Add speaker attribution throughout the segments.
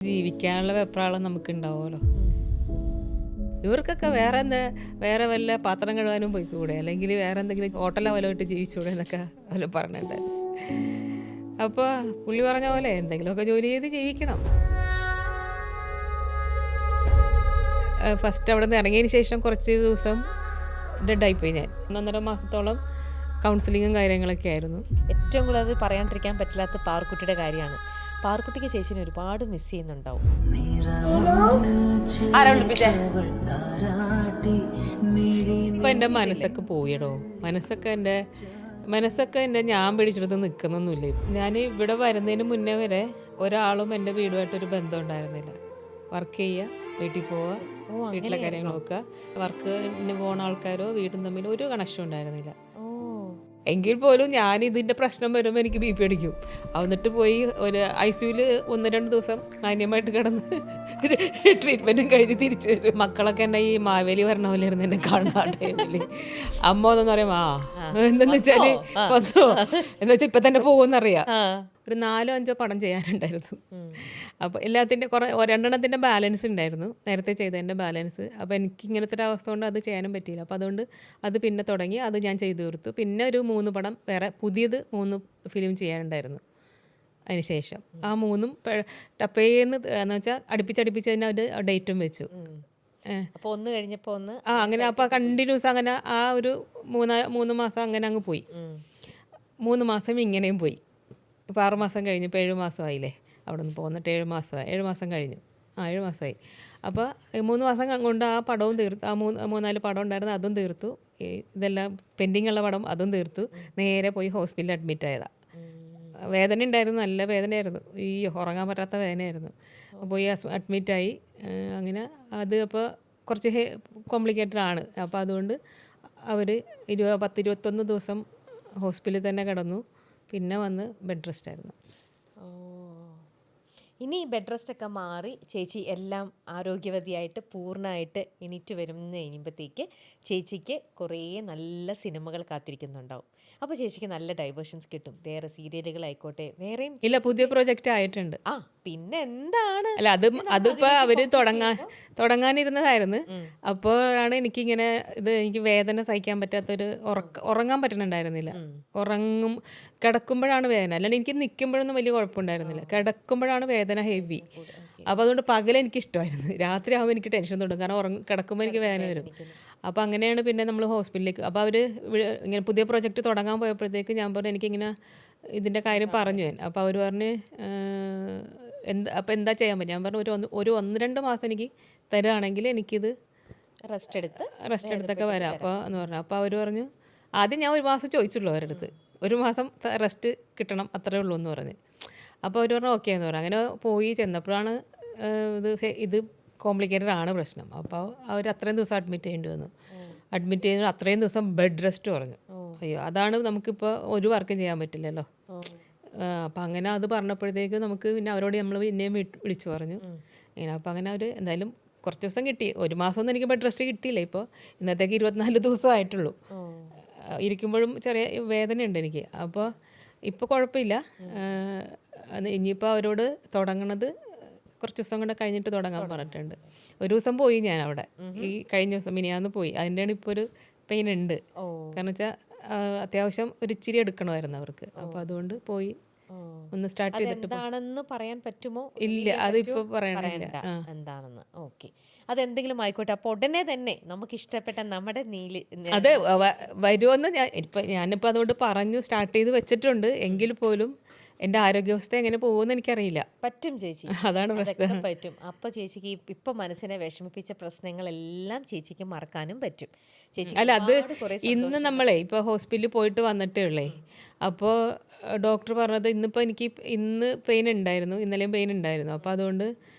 Speaker 1: ജീവിക്കാനുള്ള വെപ്രാളം നമുക്ക് ഉണ്ടാവുമല്ലോ. ഇവർക്കൊക്കെ വേറെ വല്ല പാത്രം കഴുകാനും പോയിക്കൂടെ, അല്ലെങ്കിൽ വേറെ എന്തെങ്കിലും ഹോട്ടലോ വല്ല ഇട്ട് ജീവിച്ചൂടെ എന്നൊക്കെ അവര് പറഞ്ഞിട്ടുണ്ടായിരുന്നു. അപ്പോൾ പുള്ളി പറഞ്ഞ പോലെ എന്തെങ്കിലുമൊക്കെ ജോലി ചെയ്ത് ജീവിക്കണം. ഫസ്റ്റ് അവിടെ നിന്ന് ഇറങ്ങിയതിന് ശേഷം കുറച്ച് ദിവസം ഡെഡായിപ്പോയി. ഞാൻ 1.5 മാസത്തോളം കൗൺസിലിങ്ങും കാര്യങ്ങളൊക്കെ ആയിരുന്നു.
Speaker 2: ഏറ്റവും കൂടുതൽ പറയാണ്ടിരിക്കാൻ പറ്റില്ലാത്ത പാർക്കുട്ടിയുടെ കാര്യമാണ്. പാർക്കുട്ടിക്ക് ചേച്ചിനെ ഒരുപാട് മിസ് ചെയ്യുന്നുണ്ടാവും.
Speaker 1: ഇപ്പം എൻ്റെ മനസ്സൊക്കെ പോയടോ. മനസ്സൊക്കെ എൻ്റെ ഞാൻ പിടിച്ചെടുത്ത് നിൽക്കുന്നൊന്നുമില്ല. ഞാൻ ഇവിടെ വരുന്നതിന് മുന്നേ വരെ ഒരാളും എൻ്റെ വീടുമായിട്ടൊരു ബന്ധം ഉണ്ടായിരുന്നില്ല. വർക്ക് ചെയ്യുക, വീട്ടിൽ പോവുക, വീട്ടിലെ കാര്യങ്ങൾ നോക്കുക. വർക്കിന് പോകുന്ന ആൾക്കാരോ വീടും തമ്മിൽ ഒരു കണക്ഷൻ ഉണ്ടായിരുന്നില്ല. എങ്കിൽ പോലും ഞാൻ ഇതിൻ്റെ പ്രശ്നം വരുമ്പോൾ എനിക്ക് BP അടിക്കും. എന്നിട്ട് പോയി ഒരു ICUവിൽ 1-2 ദിവസം മാന്യമായിട്ട് കിടന്ന് ട്രീറ്റ്മെൻറ്റും കഴിഞ്ഞ് തിരിച്ചു വരും. മക്കളൊക്കെ എന്നെ ഈ മാവേലി പറഞ്ഞ പോലെ ഇരുന്ന് എന്നെ കാണുന്ന ടൈമിൽ അമ്മ ഒന്നെന്ന് പറയും എന്തെന്ന് വെച്ചാൽ വന്നോ എന്ന് വെച്ചാൽ ഇപ്പം തന്നെ പോകുമെന്നറിയാം. ഒരു 4-5 പടം ചെയ്യാനുണ്ടായിരുന്നു. അപ്പോൾ എല്ലാത്തിൻ്റെ 2 ബാലൻസ് ഉണ്ടായിരുന്നു, നേരത്തെ ചെയ്തതിൻ്റെ ബാലൻസ്. അപ്പോൾ എനിക്ക് ഇങ്ങനത്തെ ഒരു അവസ്ഥ കൊണ്ട് അത് ചെയ്യാനും പറ്റിയില്ല. അപ്പോൾ അതുകൊണ്ട് അത് പിന്നെ തുടങ്ങി, അത് ഞാൻ ചെയ്തു തീർത്തു. പിന്നെ ഒരു 3 പടം വേറെ പുതിയത് 3 ഫിലിം ചെയ്യാനുണ്ടായിരുന്നു. അതിന് ശേഷം ആ 3 ടപ്പേന്ന് എന്ന് വെച്ചാൽ അടുപ്പിച്ച് തന്നെ ഒരു ഡേറ്റും വെച്ചു.
Speaker 2: അപ്പോൾ ഒന്ന് കഴിഞ്ഞപ്പോൾ ഒന്ന്
Speaker 1: അങ്ങനെ. അപ്പോൾ കണ്ടിന്യൂസ് അങ്ങനെ ആ ഒരു 3 മാസം അങ്ങനെ അങ്ങ് പോയി. 3 മാസം ഇങ്ങനെയും പോയി. ഇപ്പോൾ 6 മാസം കഴിഞ്ഞു. ഇപ്പോൾ 7 മാസമായില്ലേ അവിടെ നിന്ന് പോകുന്നിട്ട്. 7 മാസമായി. 7 മാസം കഴിഞ്ഞു. 7 മാസമായി. അപ്പോൾ 3 മാസം കൊണ്ട് ആ പടവും തീർത്തു. ആ 3-4 പടം ഉണ്ടായിരുന്നു, അതും തീർത്തു. ഇതെല്ലാം പെൻഡിങ് ഉള്ള പടം അതും തീർത്തു. നേരെ പോയി ഹോസ്പിറ്റലിൽ അഡ്മിറ്റ് ആയതാണ്. വേദന ഉണ്ടായിരുന്നു, നല്ല വേദനയായിരുന്നു. ഉറങ്ങാൻ പറ്റാത്ത വേദനയായിരുന്നു. പോയി അഡ്മിറ്റായി. അങ്ങനെ അത് അപ്പോൾ കുറച്ച് കോംപ്ലിക്കേറ്റഡ് ആണ്. അപ്പോൾ അതുകൊണ്ട് അവർ 10-21 ദിവസം ഹോസ്പിറ്റലിൽ തന്നെ കിടന്നു. പിന്നെ വന്ന് ബെഡ് റെസ്റ്റ് ആയിരുന്നു.
Speaker 2: ഇനി ബെഡ് റെസ്റ്റ് ഒക്കെ മാറി ചേച്ചി എല്ലാം ആരോഗ്യവതിയായിട്ട് പൂർണ്ണമായിട്ട് എണീറ്റ് വരുന്ന കഴിയുമ്പോഴത്തേക്ക് ചേച്ചിക്ക് കുറേ നല്ല സിനിമകൾ കാത്തിരിക്കുന്നുണ്ടാവും. അപ്പോൾ ചേച്ചിക്ക് നല്ല ഡൈവേർഷൻസ് കിട്ടും. വേറെ സീരിയലുകളായിക്കോട്ടെ, വേറെയും
Speaker 1: ഇല്ല, പുതിയ പ്രൊജക്റ്റ് ആയിട്ടുണ്ട്.
Speaker 2: പിന്നെ എന്താണ്
Speaker 1: അല്ല, അതിപ്പോൾ അവർ തുടങ്ങാനിരുന്നതായിരുന്നു. അപ്പോഴാണ് എനിക്കിങ്ങനെ എനിക്ക് വേദന സഹിക്കാൻ പറ്റാത്തൊരു ഉറങ്ങാൻ പറ്റുന്നുണ്ടായിരുന്നില്ല. കിടക്കുമ്പോഴാണ് വേദന. അല്ലാണ്ട് എനിക്ക് നിൽക്കുമ്പോഴൊന്നും വലിയ കുഴപ്പമുണ്ടായിരുന്നില്ല. കിടക്കുമ്പോഴാണ് വേദന ഹെവി. അപ്പോൾ അതുകൊണ്ട് പകലെനിക്ക് ഇഷ്ടമായിരുന്നു. രാത്രി ആകുമ്പോൾ എനിക്ക് ടെൻഷൻ തുടങ്ങും, കാരണം കിടക്കുമ്പോൾ എനിക്ക് വേദന വരും. അപ്പോൾ അങ്ങനെയാണ് പിന്നെ നമ്മൾ ഹോസ്പിറ്റലിലേക്ക്. അപ്പോൾ അവർ ഇങ്ങനെ പുതിയ പ്രൊജക്റ്റ് തുടങ്ങാൻ പോയപ്പോഴത്തേക്ക് ഞാൻ പറഞ്ഞു എനിക്കിങ്ങനെ ഇതിൻ്റെ കാര്യം പറഞ്ഞു ഞാൻ. അപ്പോൾ അവർ പറഞ്ഞ് അപ്പോൾ എന്താ ചെയ്യാൻ പറ്റും. ഞാൻ പറഞ്ഞു ഒരു 1-2 മാസം എനിക്ക് തരുകയാണെങ്കിൽ എനിക്കിത്
Speaker 2: റെസ്റ്റ്
Speaker 1: എടുത്തൊക്കെ വരാം അപ്പോൾ എന്ന് പറഞ്ഞു. അപ്പോൾ അവർ പറഞ്ഞു ആദ്യം ഞാൻ 1 മാസം ചോദിച്ചുള്ളൂ അവരുടെ അടുത്ത്. 1 മാസം റെസ്റ്റ് കിട്ടണം, അത്രേ ഉള്ളൂ എന്ന് പറഞ്ഞ്. അപ്പോൾ അവർ പറഞ്ഞു ഓക്കെ എന്ന് പറഞ്ഞു. അങ്ങനെ പോയി ചെന്നപ്പോഴാണ് ഇത് കോംപ്ലിക്കേറ്റഡ് ആണ് പ്രശ്നം. അപ്പോൾ അവർ അത്രയും ദിവസം അഡ്മിറ്റ് ചെയ്യേണ്ടി വന്നു. അഡ്മിറ്റ് ചെയ്യുന്ന അത്രയും ദിവസം ബെഡ് റെസ്റ്റ് പറഞ്ഞു. അയ്യോ, അതാണ് നമുക്കിപ്പോൾ ഒരു വർക്കും ചെയ്യാൻ പറ്റില്ലല്ലോ. അപ്പം അങ്ങനെ അത് പറഞ്ഞപ്പോഴത്തേക്ക് നമുക്ക് പിന്നെ അവരോട് നമ്മൾ പിന്നെയും വിളിച്ചു പറഞ്ഞു ഇങ്ങനെ. അപ്പം അങ്ങനെ അവർ എന്തായാലും കുറച്ച് ദിവസം കിട്ടി. 1 മാസമൊന്നും എനിക്ക് ബെഡ് റെസ്റ്റ് കിട്ടിയില്ല. ഇപ്പോൾ ഇന്നത്തേക്ക് 24 ദിവസമായിട്ടുള്ളൂ. ഇരിക്കുമ്പോഴും ചെറിയ വേദനയുണ്ട് എനിക്ക്. അപ്പോൾ ഇപ്പോൾ കുഴപ്പമില്ല. ഇനിയിപ്പോൾ അവരോട് തുടങ്ങണത് കുറച്ച് ദിവസം കൂടെ കഴിഞ്ഞിട്ട് തുടങ്ങാൻ പറഞ്ഞിട്ടുണ്ട്. 1 ദിവസം പോയി ഞാൻ അവിടെ. ഈ കഴിഞ്ഞ ദിവസം മിനിയാന്ന് പോയി. അതിൻ്റെയാണ് ഇപ്പോൾ ഒരു പെയിൻ ഉണ്ട്. കാരണം വെച്ചാൽ അത്യാവശ്യം ഒരു ഇച്ചിരി എടുക്കണമായിരുന്നു അവർക്ക്. അപ്പോൾ അതുകൊണ്ട് പോയി ഒന്ന് സ്റ്റാർട്ട് ചെയ്തിട്ട്
Speaker 2: പറയാൻ പറ്റുമോ?
Speaker 1: ഇല്ല, അതിപ്പോൾ പറയണില്ല
Speaker 2: എന്താണെന്ന്. ഓക്കെ, അതെന്തെങ്കിലും ആയിക്കോട്ടെ. അപ്പോൾ ഉടനെ തന്നെ നമുക്ക് ഇഷ്ടപ്പെട്ട നമ്മുടെ
Speaker 1: അത് വരുമെന്ന് ഞാനിപ്പോൾ അതുകൊണ്ട് പറഞ്ഞു സ്റ്റാർട്ട് ചെയ്ത് വെച്ചിട്ടുണ്ട്. എങ്കിൽ പോലും എൻ്റെ ആരോഗ്യാവസ്ഥ എങ്ങനെ പോകുമെന്ന് എനിക്കറിയില്ല.
Speaker 2: പറ്റും ചേച്ചി,
Speaker 1: അതാണ് പ്രശ്നം.
Speaker 2: പറ്റും. അപ്പോൾ ചേച്ചിക്ക് ഇപ്പം മനസ്സിനെ വിഷമിപ്പിച്ച പ്രശ്നങ്ങളെല്ലാം ചേച്ചിക്ക് മറക്കാനും പറ്റും. ചേച്ചി
Speaker 1: അല്ല, അത് ഇന്ന് നമ്മളെ ഇപ്പോൾ ഹോസ്പിറ്റലിൽ പോയിട്ട് വന്നിട്ടേ ഉള്ളേ. അപ്പോൾ ഡോക്ടർ പറഞ്ഞത് ഇന്നിപ്പോൾ ഇന്ന് പെയിൻ ഉണ്ടായിരുന്നു, ഇന്നലെയും പെയിൻ ഉണ്ടായിരുന്നു. അപ്പോൾ അതുകൊണ്ട്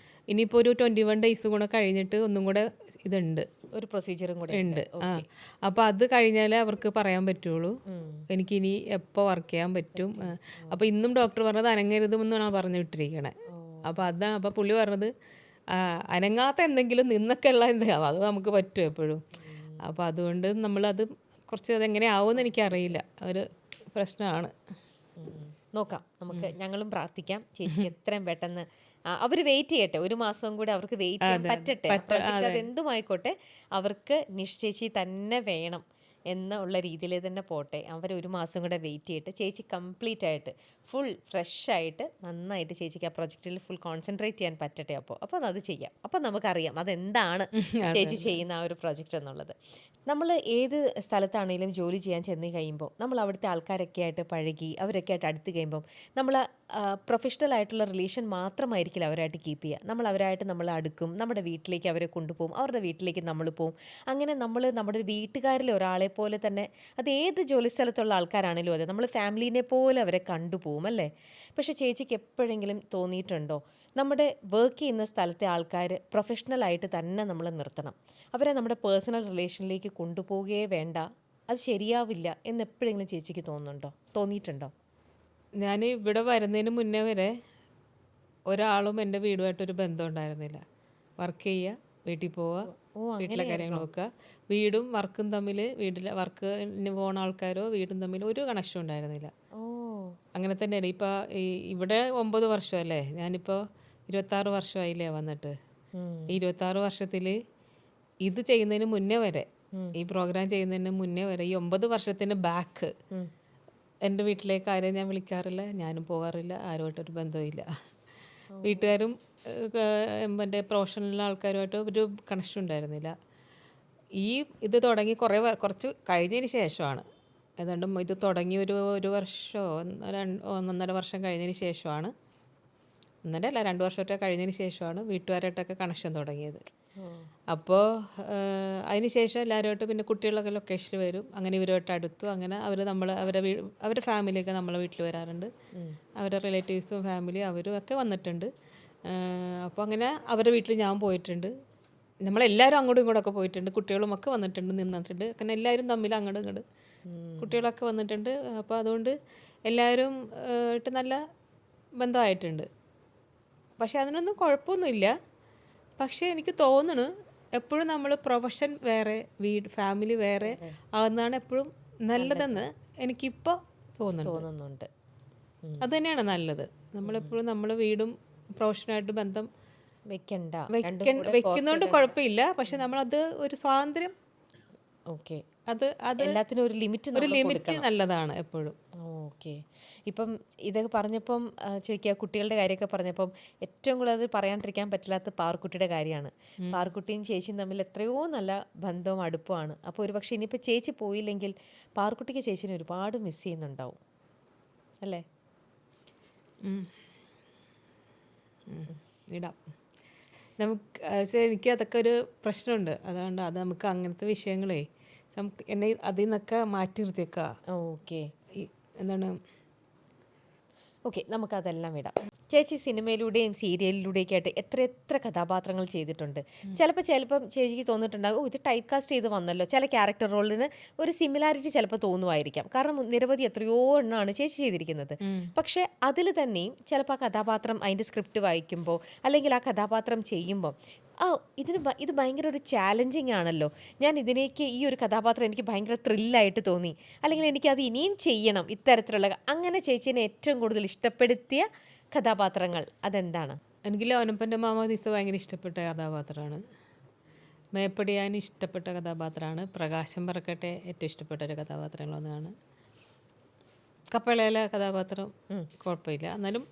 Speaker 1: ഇനിയിപ്പോൾ ഒരു 21 ഡേയ്സ് കൂടെ കഴിഞ്ഞിട്ട് ഒന്നും കൂടെ ഇതുണ്ട്,
Speaker 2: ഒരു പ്രൊസീജിയറും കൂടെ
Speaker 1: ഉണ്ട്. അപ്പോൾ അത് കഴിഞ്ഞാലേ അവർക്ക് പറയാൻ പറ്റുള്ളൂ എനിക്കിനി എപ്പോൾ വർക്ക് ചെയ്യാൻ പറ്റും. അപ്പോൾ ഇന്നും ഡോക്ടർ പറഞ്ഞത് അനങ്ങരുതെന്നാണ് പറഞ്ഞു വിട്ടിരിക്കണേ. അപ്പോൾ അതാണ്. അപ്പോൾ പുള്ളി പറഞ്ഞത് അനങ്ങാത്ത എന്തെങ്കിലും നിന്നൊക്കെ ഉള്ള എന്തെങ്കിലും അത് നമുക്ക് പറ്റും എപ്പോഴും. അപ്പോൾ അതുകൊണ്ട് നമ്മളത് കുറച്ച് അതെങ്ങനെ ആവുമെന്ന് എനിക്കറിയില്ല. ഒരു പ്രശ്നമാണ്.
Speaker 2: നോക്കാം, നമുക്ക് ഞങ്ങളും പ്രാർത്ഥിക്കാം ചേച്ചി എത്രയും പെട്ടെന്ന് അവർ വെയിറ്റ് ചെയ്യട്ടെ, ഒരു മാസം കൂടെ അവർക്ക് വെയിറ്റ് ചെയ്യാൻ പറ്റട്ടെ. പ്രൊജക്റ്റ് അത് എന്തുമായിക്കോട്ടെ, അവർക്ക് നിഷ് ചേച്ചി തന്നെ വേണം എന്നുള്ള രീതിയിൽ തന്നെ പോട്ടെ. അവർ ഒരു മാസം കൂടെ വെയിറ്റ് ചെയ്തിട്ട് ചേച്ചി കംപ്ലീറ്റ് ആയിട്ട് ഫുൾ ഫ്രഷ് ആയിട്ട് നന്നായിട്ട് ചേച്ചിക്ക് ആ പ്രൊജക്റ്റിൽ ഫുൾ കോൺസെൻട്രേറ്റ് ചെയ്യാൻ പറ്റട്ടെ. അപ്പോൾ അത് ചെയ്യാം. അപ്പോൾ നമുക്കറിയാം അതെന്താണ് ചേച്ചി ചെയ്യുന്ന ആ ഒരു പ്രൊജക്റ്റ് എന്നുള്ളത്. നമ്മൾ ഏത് സ്ഥലത്താണെങ്കിലും ജോലി ചെയ്യാൻ ചെന്ന് കഴിയുമ്പോൾ നമ്മൾ അവിടുത്തെ ആൾക്കാരൊക്കെ ആയിട്ട് പഴകി അവരൊക്കെ ആയിട്ട് അടുത്ത് കഴിയുമ്പം നമ്മൾ പ്രൊഫഷണൽ ആയിട്ടുള്ള റിലേഷൻ മാത്രമായിരിക്കില്ല അവരായിട്ട് കീപ്പ് ചെയ്യുക. നമ്മൾ അവരായിട്ട് നമ്മൾ അടുക്കും, നമ്മുടെ വീട്ടിലേക്ക് അവരെ കൊണ്ടുപോകും, അവരുടെ വീട്ടിലേക്ക് നമ്മൾ പോകും. അങ്ങനെ നമ്മൾ നമ്മുടെ വീട്ടുകാരിൽ ഒരാളെ പോലെ തന്നെ, അത് ഏത് ജോലി സ്ഥലത്തുള്ള ആൾക്കാരാണെങ്കിലും അതെ, നമ്മൾ ഫാമിലീനെ പോലെ അവരെ കണ്ടുപോകും അല്ലേ. പക്ഷേ ചേച്ചിക്ക് എപ്പോഴെങ്കിലും തോന്നിയിട്ടുണ്ടോ നമ്മുടെ വർക്ക് ചെയ്യുന്ന സ്ഥലത്തെ ആൾക്കാർ പ്രൊഫഷണലായിട്ട് തന്നെ നമ്മൾ നിർത്തണം, അവരെ നമ്മുടെ പേഴ്സണൽ റിലേഷനിലേക്ക് കൊണ്ടുപോവുകയേ വേണ്ട, അത് ശരിയാവില്ല എന്ന് എപ്പോഴെങ്കിലും ചേച്ചിക്ക് തോന്നിയിട്ടുണ്ടോ?
Speaker 1: ഞാൻ ഇവിടെ വരുന്നതിന് മുന്നേ വരെ ഒരാളും എൻ്റെ വീടുമായിട്ടൊരു ബന്ധം ഉണ്ടായിരുന്നില്ല. വർക്ക് ചെയ്യുക, വീട്ടിൽ പോവുക, വീട്ടിലെ കാര്യങ്ങൾ നോക്കുക. വീടും വർക്കും തമ്മിൽ, വീട്ടിലെ വർക്കിന് പോകുന്ന ആൾക്കാരോ വീടും തമ്മിൽ ഒരു കണക്ഷൻ ഉണ്ടായിരുന്നില്ല. അങ്ങനെ തന്നെയാണ്. ഇപ്പോൾ ഇവിടെ 9 വർഷമല്ലേ, ഞാനിപ്പോൾ 26 വർഷമായില്ലേ വന്നിട്ട്. ഈ 26 വർഷത്തിൽ ഇത് ചെയ്യുന്നതിന് മുന്നേ വരെ, ഈ പ്രോഗ്രാം ചെയ്യുന്നതിന് മുന്നേ വരെ, ഈ 9 വർഷത്തിന് ബാക്ക് എൻ്റെ വീട്ടിലേക്ക് ആരെയും ഞാൻ വിളിക്കാറില്ല, ഞാനും പോകാറില്ല, ആരുമായിട്ടൊരു ബന്ധവുമില്ല. വീട്ടുകാരും എൻ്റെ പ്രൊഫഷണൽ ആൾക്കാരുമായിട്ട് ഒരു കണക്ഷൻ ഉണ്ടായിരുന്നില്ല. ഇത് തുടങ്ങി കുറച്ച് കഴിഞ്ഞതിന് ശേഷമാണ്, ഏതാണ്ട് ഇത് തുടങ്ങി ഒരു വർഷമോ 1.5 വർഷം കഴിഞ്ഞതിന് ശേഷമാണ്, 2 വർഷമൊക്കെ കഴിഞ്ഞതിന് ശേഷമാണ് വീട്ടുകാരായിട്ടൊക്കെ കണക്ഷൻ തുടങ്ങിയത്. അപ്പോൾ അതിന് ശേഷം എല്ലാവരുമായിട്ട് പിന്നെ കുട്ടികളൊക്കെ ലൊക്കേഷനിൽ വരും, അങ്ങനെ ഇവരുമായിട്ട് അടുത്തു. അങ്ങനെ അവരുടെ ഫാമിലിയൊക്കെ നമ്മളെ വീട്ടിൽ വരാറുണ്ട്, അവരുടെ റിലേറ്റീവ്സും ഫാമിലി അവരും ഒക്കെ വന്നിട്ടുണ്ട്. അപ്പോൾ അങ്ങനെ അവരുടെ വീട്ടിൽ ഞാൻ പോയിട്ടുണ്ട്, നമ്മളെല്ലാവരും അങ്ങോട്ടും ഇങ്ങോട്ടൊക്കെ പോയിട്ടുണ്ട്, കുട്ടികളും ഒക്കെ വന്നിട്ടുണ്ട്, നിന്നിട്ടുണ്ട്. അങ്ങനെ എല്ലാവരും തമ്മിൽ അങ്ങോട്ടും ഇങ്ങോട്ട് കുട്ടികളൊക്കെ വന്നിട്ടുണ്ട്. അപ്പോൾ അതുകൊണ്ട് എല്ലാവരും ആയിട്ട് നല്ല ബന്ധമായിട്ടുണ്ട്. പക്ഷെ അതിനൊന്നും കുഴപ്പമൊന്നുമില്ല. പക്ഷേ എനിക്ക് തോന്നുന്നു എപ്പോഴും നമ്മൾ പ്രൊഫഷൻ വേറെ ഫാമിലി വേറെ ആകുന്നതാണ് എപ്പോഴും നല്ലതെന്ന് എനിക്കിപ്പോൾ തോന്നുന്നുണ്ട്. അത് തന്നെയാണ് നല്ലത്. നമ്മളെപ്പോഴും നമ്മളെ വീടും പ്രൊഫഷനായിട്ട് ബന്ധം വെക്കുന്നതുകൊണ്ട് കുഴപ്പമില്ല. പക്ഷെ നമ്മളത് ഒരു സ്വാതന്ത്ര്യം,
Speaker 2: ഓക്കെ,
Speaker 1: അത്
Speaker 2: എല്ലാത്തിനും ഒരു ലിമിറ്റ്
Speaker 1: നല്ലതാണ് എപ്പോഴും.
Speaker 2: ഓക്കെ. ഇപ്പം ഇതൊക്കെ പറഞ്ഞപ്പം ചോദിക്കുക, കുട്ടികളുടെ കാര്യമൊക്കെ പറഞ്ഞപ്പം ഏറ്റവും കൂടുതൽ അത് പറയാണ്ടിരിക്കാൻ പറ്റില്ലാത്ത പാർക്കുട്ടിയുടെ കാര്യമാണ്. പാർക്കുട്ടിയും ചേച്ചിയും തമ്മിൽ എത്രയോ നല്ല ബന്ധവും അടുപ്പമാണ്. അപ്പോൾ ഒരു പക്ഷേ ഇനിയിപ്പോൾ ചേച്ചി പോയില്ലെങ്കിൽ പാർക്കുട്ടിക്ക് ചേച്ചിനെ ഒരുപാട് മിസ് ചെയ്യുന്നുണ്ടാവും അല്ലേ?
Speaker 1: ഇടാം നമുക്ക്. എനിക്ക് അതൊക്കെ ഒരു പ്രശ്നമുണ്ട്, അതുകൊണ്ട് അത് നമുക്ക് അങ്ങനത്തെ വിഷയങ്ങളെ നമുക്ക് എന്നെ അതിൽ നിന്നൊക്കെ മാറ്റി നിർത്തിയേക്കാം.
Speaker 2: ഓക്കെ,
Speaker 1: എന്താണ്,
Speaker 2: ഓക്കെ, നമുക്കതെല്ലാം വിടാം. ചേച്ചി സിനിമയിലൂടെയും സീരിയലിലൂടെയൊക്കെ ആയിട്ട് എത്ര കഥാപാത്രങ്ങൾ ചെയ്തിട്ടുണ്ട്. ചിലപ്പം ചേച്ചിക്ക് തോന്നിയിട്ടുണ്ടാകും ഇത് ടൈപ്പ് കാസ്റ്റ് ചെയ്ത് വന്നല്ലോ, ചില ക്യാരക്ടർ റോളിന് ഒരു സിമിലാരിറ്റി ചിലപ്പോൾ തോന്നുമായിരിക്കാം. കാരണം നിരവധി എത്രയോ എണ്ണമാണ് ചേച്ചി ചെയ്തിരിക്കുന്നത്. പക്ഷേ അതിൽ തന്നെയും ചിലപ്പോൾ ആ കഥാപാത്രം അതിൻ്റെ സ്ക്രിപ്റ്റ് വായിക്കുമ്പോൾ അല്ലെങ്കിൽ ആ കഥാപാത്രം ചെയ്യുമ്പോൾ ഇത് ഭയങ്കര ഒരു ചാലഞ്ചിങ് ആണല്ലോ, ഞാൻ ഇതിലേക്ക് ഈ ഒരു കഥാപാത്രം എനിക്ക് ഭയങ്കര ത്രില്ലായിട്ട് തോന്നി, അല്ലെങ്കിൽ എനിക്കത് ഇനിയും ചെയ്യണം, ഇത്തരത്തിലുള്ള അങ്ങനെ ചേച്ചീനെ ഏറ്റവും കൂടുതൽ ഇഷ്ടപ്പെടുത്തിയ കഥാപാത്രങ്ങൾ അതെന്താണ്?
Speaker 1: എനിക്ക് ലോനപ്പൻ്റെ മാമോദീസ ഭയങ്കര ഇഷ്ടപ്പെട്ട കഥാപാത്രമാണ്. മേപ്പടിയാൻ ഇഷ്ടപ്പെട്ട കഥാപാത്രമാണ്. പ്രകാശം പറക്കട്ടെ ഏറ്റവും ഇഷ്ടപ്പെട്ട ഒരു കഥാപാത്രങ്ങളൊന്നാണ്. കപ്പളയിലെ കഥാപാത്രം കുഴപ്പമില്ല, എന്നാലും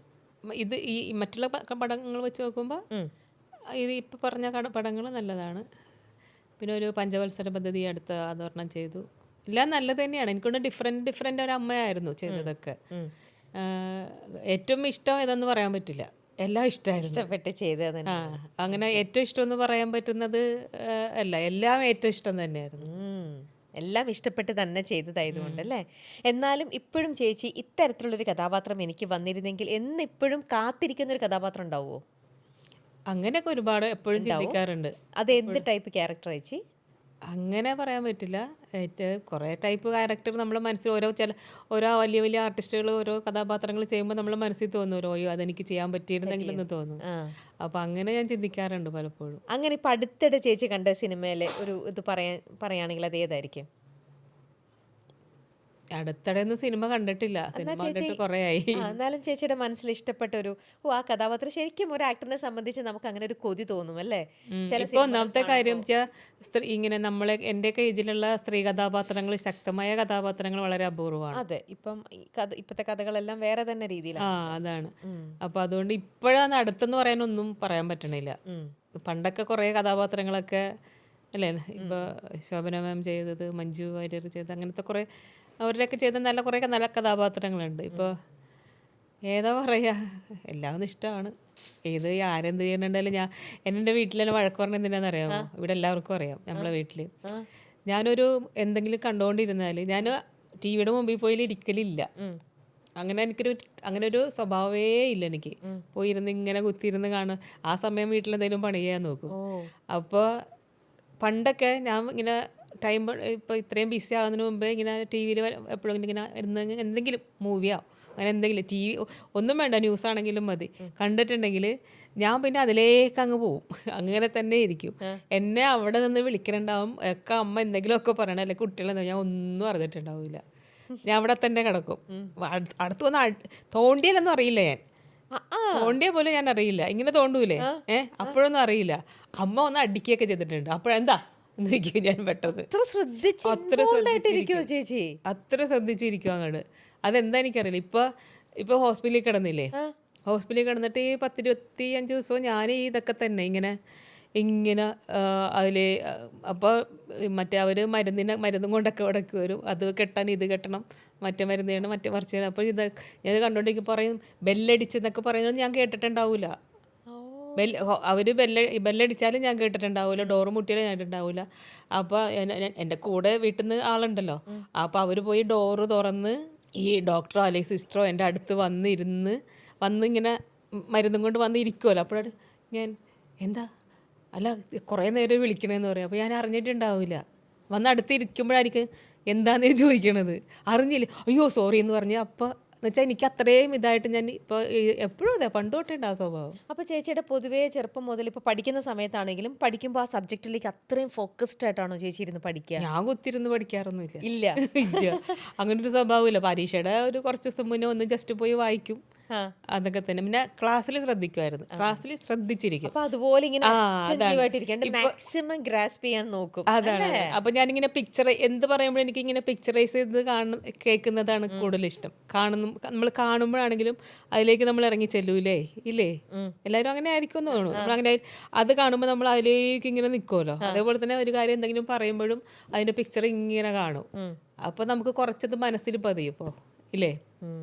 Speaker 1: ഇത് ഈ മറ്റുള്ള പടങ്ങൾ വെച്ച് നോക്കുമ്പോൾ ഇത് ഇപ്പോൾ പറഞ്ഞ പടങ്ങൾ നല്ലതാണ്. പിന്നെ ഒരു പഞ്ചവത്സര പദ്ധതി അടുത്ത അതൊരെണ്ണം ചെയ്തു. എല്ലാം നല്ലത് തന്നെയാണ്. എനിക്കൊണ്ട് ഡിഫറെൻ്റ് ഒരു അമ്മയായിരുന്നു ചെയ്തതൊക്കെ. ഏറ്റവും ഇഷ്ടം ഏതെന്ന് പറയാൻ പറ്റില്ല, എല്ലാം
Speaker 2: ഇഷ്ടപ്പെട്ട് ചെയ്തത്.
Speaker 1: അങ്ങനെ ഏറ്റവും ഇഷ്ടം എന്ന് പറയാൻ പറ്റുന്നത് അല്ല, എല്ലാം ഏറ്റവും ഇഷ്ടം തന്നെയായിരുന്നു.
Speaker 2: എല്ലാം ഇഷ്ടപ്പെട്ട് തന്നെ ചെയ്തതായതുകൊണ്ട് അല്ലേ. എന്നാലും ഇപ്പോഴും ചേച്ചി ഇത്തരത്തിലുള്ളൊരു കഥാപാത്രം എനിക്ക് വന്നിരുന്നെങ്കിൽ എന്നിപ്പോഴും കാത്തിരിക്കുന്നൊരു കഥാപാത്രം ഉണ്ടാവുമോ?
Speaker 1: അങ്ങനെയൊക്കെ ഒരുപാട് എപ്പോഴും ചിന്തിക്കാറുണ്ട്.
Speaker 2: അത് എന്ത് ടൈപ്പ് ക്യാരക്ടർ ചേച്ചി?
Speaker 1: അങ്ങനെ പറയാൻ പറ്റില്ല. കുറേ ടൈപ്പ് ക്യാരക്ടർ നമ്മുടെ മനസ്സിൽ ഓരോ വലിയ വലിയ ആർട്ടിസ്റ്റുകൾ ഓരോ കഥാപാത്രങ്ങൾ ചെയ്യുമ്പോൾ നമ്മുടെ മനസ്സിൽ തോന്നുമല്ലോ, അയ്യോ അതെനിക്ക് ചെയ്യാൻ പറ്റിയിരുന്നെങ്കിലെന്ന് തോന്നും. അപ്പോൾ അങ്ങനെ ഞാൻ ചിന്തിക്കാറുണ്ട് പലപ്പോഴും.
Speaker 2: അങ്ങനെ ഇപ്പം അടുത്തിടെ ചേച്ചി കണ്ട സിനിമയിലെ ഒരു ഇത് പറയുകയാണെങ്കിൽ അത് ഏതായിരിക്കും?
Speaker 1: അടുത്തിടെ ഒന്നും സിനിമ കണ്ടിട്ടില്ല, സിനിമ കണ്ടിട്ട് കുറേ ആയി.
Speaker 2: എന്നാലും ചേച്ചിയുടെ മനസ്സിൽ ഇഷ്ടപ്പെട്ട ഒരു ആ കഥാപാത്രം ശരിക്കും ഒരു ആക്ടറിനെ സംബന്ധിച്ച് നമുക്ക് അങ്ങനെ ഒരു കൊതി തോന്നും അല്ലേ? ചില
Speaker 1: ഇപ്പൊ ഒന്നാമത്തെ കാര്യം വെച്ചാൽ ഇങ്ങനെ നമ്മളെ എൻ്റെയൊക്കെ ഏജിലുള്ള സ്ത്രീ കഥാപാത്രങ്ങൾ, ശക്തമായ കഥാപാത്രങ്ങൾ വളരെ അപൂർവമാണ്.
Speaker 2: അതെ, ഇപ്പം ഇപ്പത്തെ കഥകളെല്ലാം വേറെ തന്നെ രീതിയിലാണ്.
Speaker 1: അതാണ്. അപ്പൊ അതുകൊണ്ട് ഇപ്പോഴാണ് അടുത്തെന്ന് പറയാനൊന്നും പറയാൻ പറ്റണില്ല. പണ്ടൊക്കെ കുറേ കഥാപാത്രങ്ങളൊക്കെ അല്ലേ, ഇപ്പൊ ശോഭന മാം ചെയ്തത്, മഞ്ജു വാര്യർ ചെയ്തത്, അങ്ങനത്തെ കുറേ അവരുടെയൊക്കെ ചെയ്ത നല്ല കുറേ നല്ല കഥാപാത്രങ്ങളുണ്ട്. ഇപ്പോൾ ഏതാ പറയുക, എല്ലാം ഒന്നും ഇഷ്ടമാണ്. ഏത് ആരെന്ത് ചെയ്യണുണ്ടായാലും ഞാൻ എൻ്റെ വീട്ടിൽ തന്നെ വഴക്ക് പറഞ്ഞ എന്തിനാന്ന് അറിയാമോ? ഇവിടെ എല്ലാവർക്കും അറിയാം നമ്മളെ വീട്ടിൽ. ഞാനൊരു എന്തെങ്കിലും കണ്ടുകൊണ്ടിരുന്നാൽ ഞാൻ ടി വിയുടെ മുമ്പിൽ പോയി ഇരിക്കലില്ല. അങ്ങനെ ഒരു സ്വഭാവമേ ഇല്ല എനിക്ക്. പോയിരുന്ന് ഇങ്ങനെ കുത്തിയിരുന്ന് കാണും. ആ സമയം വീട്ടിൽ എന്തെങ്കിലും പണി ചെയ്യാൻ നോക്കും. അപ്പോൾ പണ്ടൊക്കെ ഞാൻ ഇങ്ങനെ ടൈം ഇപ്പോൾ ഇത്രയും ബിസി ആകുന്നതിന് മുമ്പേ ഇങ്ങനെ ടി വിയിൽ എപ്പോഴും ഇങ്ങനെ എന്തെങ്കിലും മൂവിയോ അങ്ങനെ എന്തെങ്കിലും ഒന്നും വേണ്ട, ന്യൂസ് ആണെങ്കിലും മതി, കണ്ടിട്ടുണ്ടെങ്കിൽ ഞാൻ പിന്നെ അതിലേക്ക് അങ്ങ് പോവും. അങ്ങനെ തന്നെ ഇരിക്കും. എന്നെ അവിടെ നിന്ന് വിളിക്കണുണ്ടാവും ഒക്കെ, അമ്മ എന്തെങ്കിലുമൊക്കെ പറയണം, അല്ലെങ്കിൽ കുട്ടികളെന്താ, ഞാൻ ഒന്നും അറിഞ്ഞിട്ടുണ്ടാവില്ല. ഞാൻ അവിടെ തന്നെ കിടക്കും. അടുത്ത് വന്ന് തോണ്ടിയാലൊന്നും അറിയില്ല, ഞാൻ തോണ്ടിയ പോലെ ഞാൻ അറിയില്ല. ഇങ്ങനെ തോണ്ടൂലേ, അപ്പോഴൊന്നും അറിയില്ല. അമ്മ ഒന്ന് അടിക്കുകയൊക്കെ ചെയ്തിട്ടുണ്ട്. അപ്പോഴെന്താ എന്ന് ചോദിക്കും ഞാൻ പെട്ടെന്ന്. അത്ര ശ്രദ്ധിച്ചിരിക്കും അങ്ങോട്ട്. അതെന്താ എനിക്കറിയില്ല. ഇപ്പൊ ഹോസ്പിറ്റലിൽ കിടന്നില്ലേ, ഹോസ്പിറ്റലിൽ കിടന്നിട്ട് ഈ 10-25 ദിവസവും ഞാൻ ഇതൊക്കെ തന്നെ ഇങ്ങനെ അതിൽ. അപ്പോൾ മറ്റേ അവർ മരുന്നും കൊണ്ടൊക്കെ ഇടയ്ക്ക് വരും, അത് കെട്ടാൻ ഇത് കെട്ടണം, മറ്റേ മരുന്ന് ചെയ്യണം, മറ്റേ മറിച്ച് ചെയ്യണം. അപ്പോൾ ഞാൻ കണ്ടുകൊണ്ടിരിക്കും, പറയും ബെല്ലടിച്ചെന്നൊക്കെ പറയുന്നത് ഞാൻ കേട്ടിട്ടുണ്ടാവില്ല. അവർ ബെല്ലടിച്ചാലും ഞാൻ കേട്ടിട്ടുണ്ടാവില്ല, ഡോറ് മുട്ടിയാലും ഞാൻ കേട്ടിട്ടുണ്ടാവില്ല. അപ്പോൾ എൻ്റെ കൂടെ വീട്ടിൽ നിന്ന് ആളുണ്ടല്ലോ, അപ്പോൾ അവർ പോയി ഡോറ് തുറന്ന് ഈ ഡോക്ടറോ അല്ലെങ്കിൽ സിസ്റ്ററോ എൻ്റെ അടുത്ത് വന്നിങ്ങനെ മരുന്നും കൊണ്ട് വന്ന് ഇരിക്കുമല്ലോ. അപ്പോഴാണ് ഞാൻ എന്താ അല്ല കുറേ നേരം വിളിക്കണമെന്ന് പറയും. അപ്പോൾ ഞാൻ അറിഞ്ഞിട്ടുണ്ടാവില്ല. വന്ന് അടുത്ത് ഇരിക്കുമ്പോഴായിരിക്കും എന്താണെന്ന് ചോദിക്കണത്. അറിഞ്ഞില്ല, അയ്യോ സോറി എന്ന് പറഞ്ഞ്. അപ്പോൾ എന്നുവെച്ചാൽ എനിക്ക് അത്രയും ഇതായിട്ട് ഞാൻ ഇപ്പോൾ എപ്പോഴും അതെ, പണ്ട് തൊട്ടേ ഉണ്ട് ആ സ്വഭാവം.
Speaker 2: അപ്പോൾ ചേച്ചിയുടെ പൊതുവേ ചെറുപ്പം മുതൽ ഇപ്പോൾ പഠിക്കുന്ന സമയത്താണെങ്കിലും പഠിക്കുമ്പോൾ ആ സബ്ജക്റ്റിലേക്ക് അത്രയും ഫോക്കസ്ഡ് ആയിട്ടാണോ ചേച്ചി ഇരുന്ന് പഠിക്കുക?
Speaker 1: ഞാൻ കുത്തിരുന്ന് പഠിക്കാറൊന്നുമില്ല.
Speaker 2: ഇല്ല
Speaker 1: ഇല്ല, അങ്ങനെ ഒരു സ്വഭാവമില്ല. പരീക്ഷയുടെ ഒരു കുറച്ച് ദിവസം മുന്നേ ഒന്ന് ജസ്റ്റ് പോയി വായിക്കും, അതൊക്കെ തന്നെ. പിന്നെ ക്ലാസ്സിൽ ശ്രദ്ധിക്കുമായിരുന്നു, ക്ലാസ്സിൽ ശ്രദ്ധിച്ചിരിക്കും.
Speaker 2: അതുപോലെ മാക്സിമം ഗ്രാസ്പ് ചെയ്യാൻ നോക്കും.
Speaker 1: അതാണ്. അപ്പൊ ഞാനിങ്ങനെ എന്ത് പറയുമ്പോഴും എനിക്ക് ഇങ്ങനെ പിക്ചറൈസ് ചെയ്ത് കേൾക്കുന്നതാണ് കൂടുതൽ ഇഷ്ടം. നമ്മൾ കാണുമ്പോഴാണെങ്കിലും അതിലേക്ക് നമ്മൾ ഇറങ്ങി ചെല്ലൂലേ, ഇല്ലേ? എല്ലാവരും അങ്ങനെ ആയിരിക്കും എന്ന് തോന്നുന്നു. നമ്മളങ്ങനെ അത് കാണുമ്പോൾ നമ്മൾ അതിലേക്ക് ഇങ്ങനെ നിൽക്കുമല്ലോ. അതേപോലെ തന്നെ ഒരു കാര്യം എന്തെങ്കിലും പറയുമ്പോഴും അതിന്റെ പിക്ചർ ഇങ്ങനെ കാണും. അപ്പൊ നമുക്ക് കുറച്ചത് മനസ്സിൽ പതിയും ഇപ്പോൾ, ഇല്ലേ?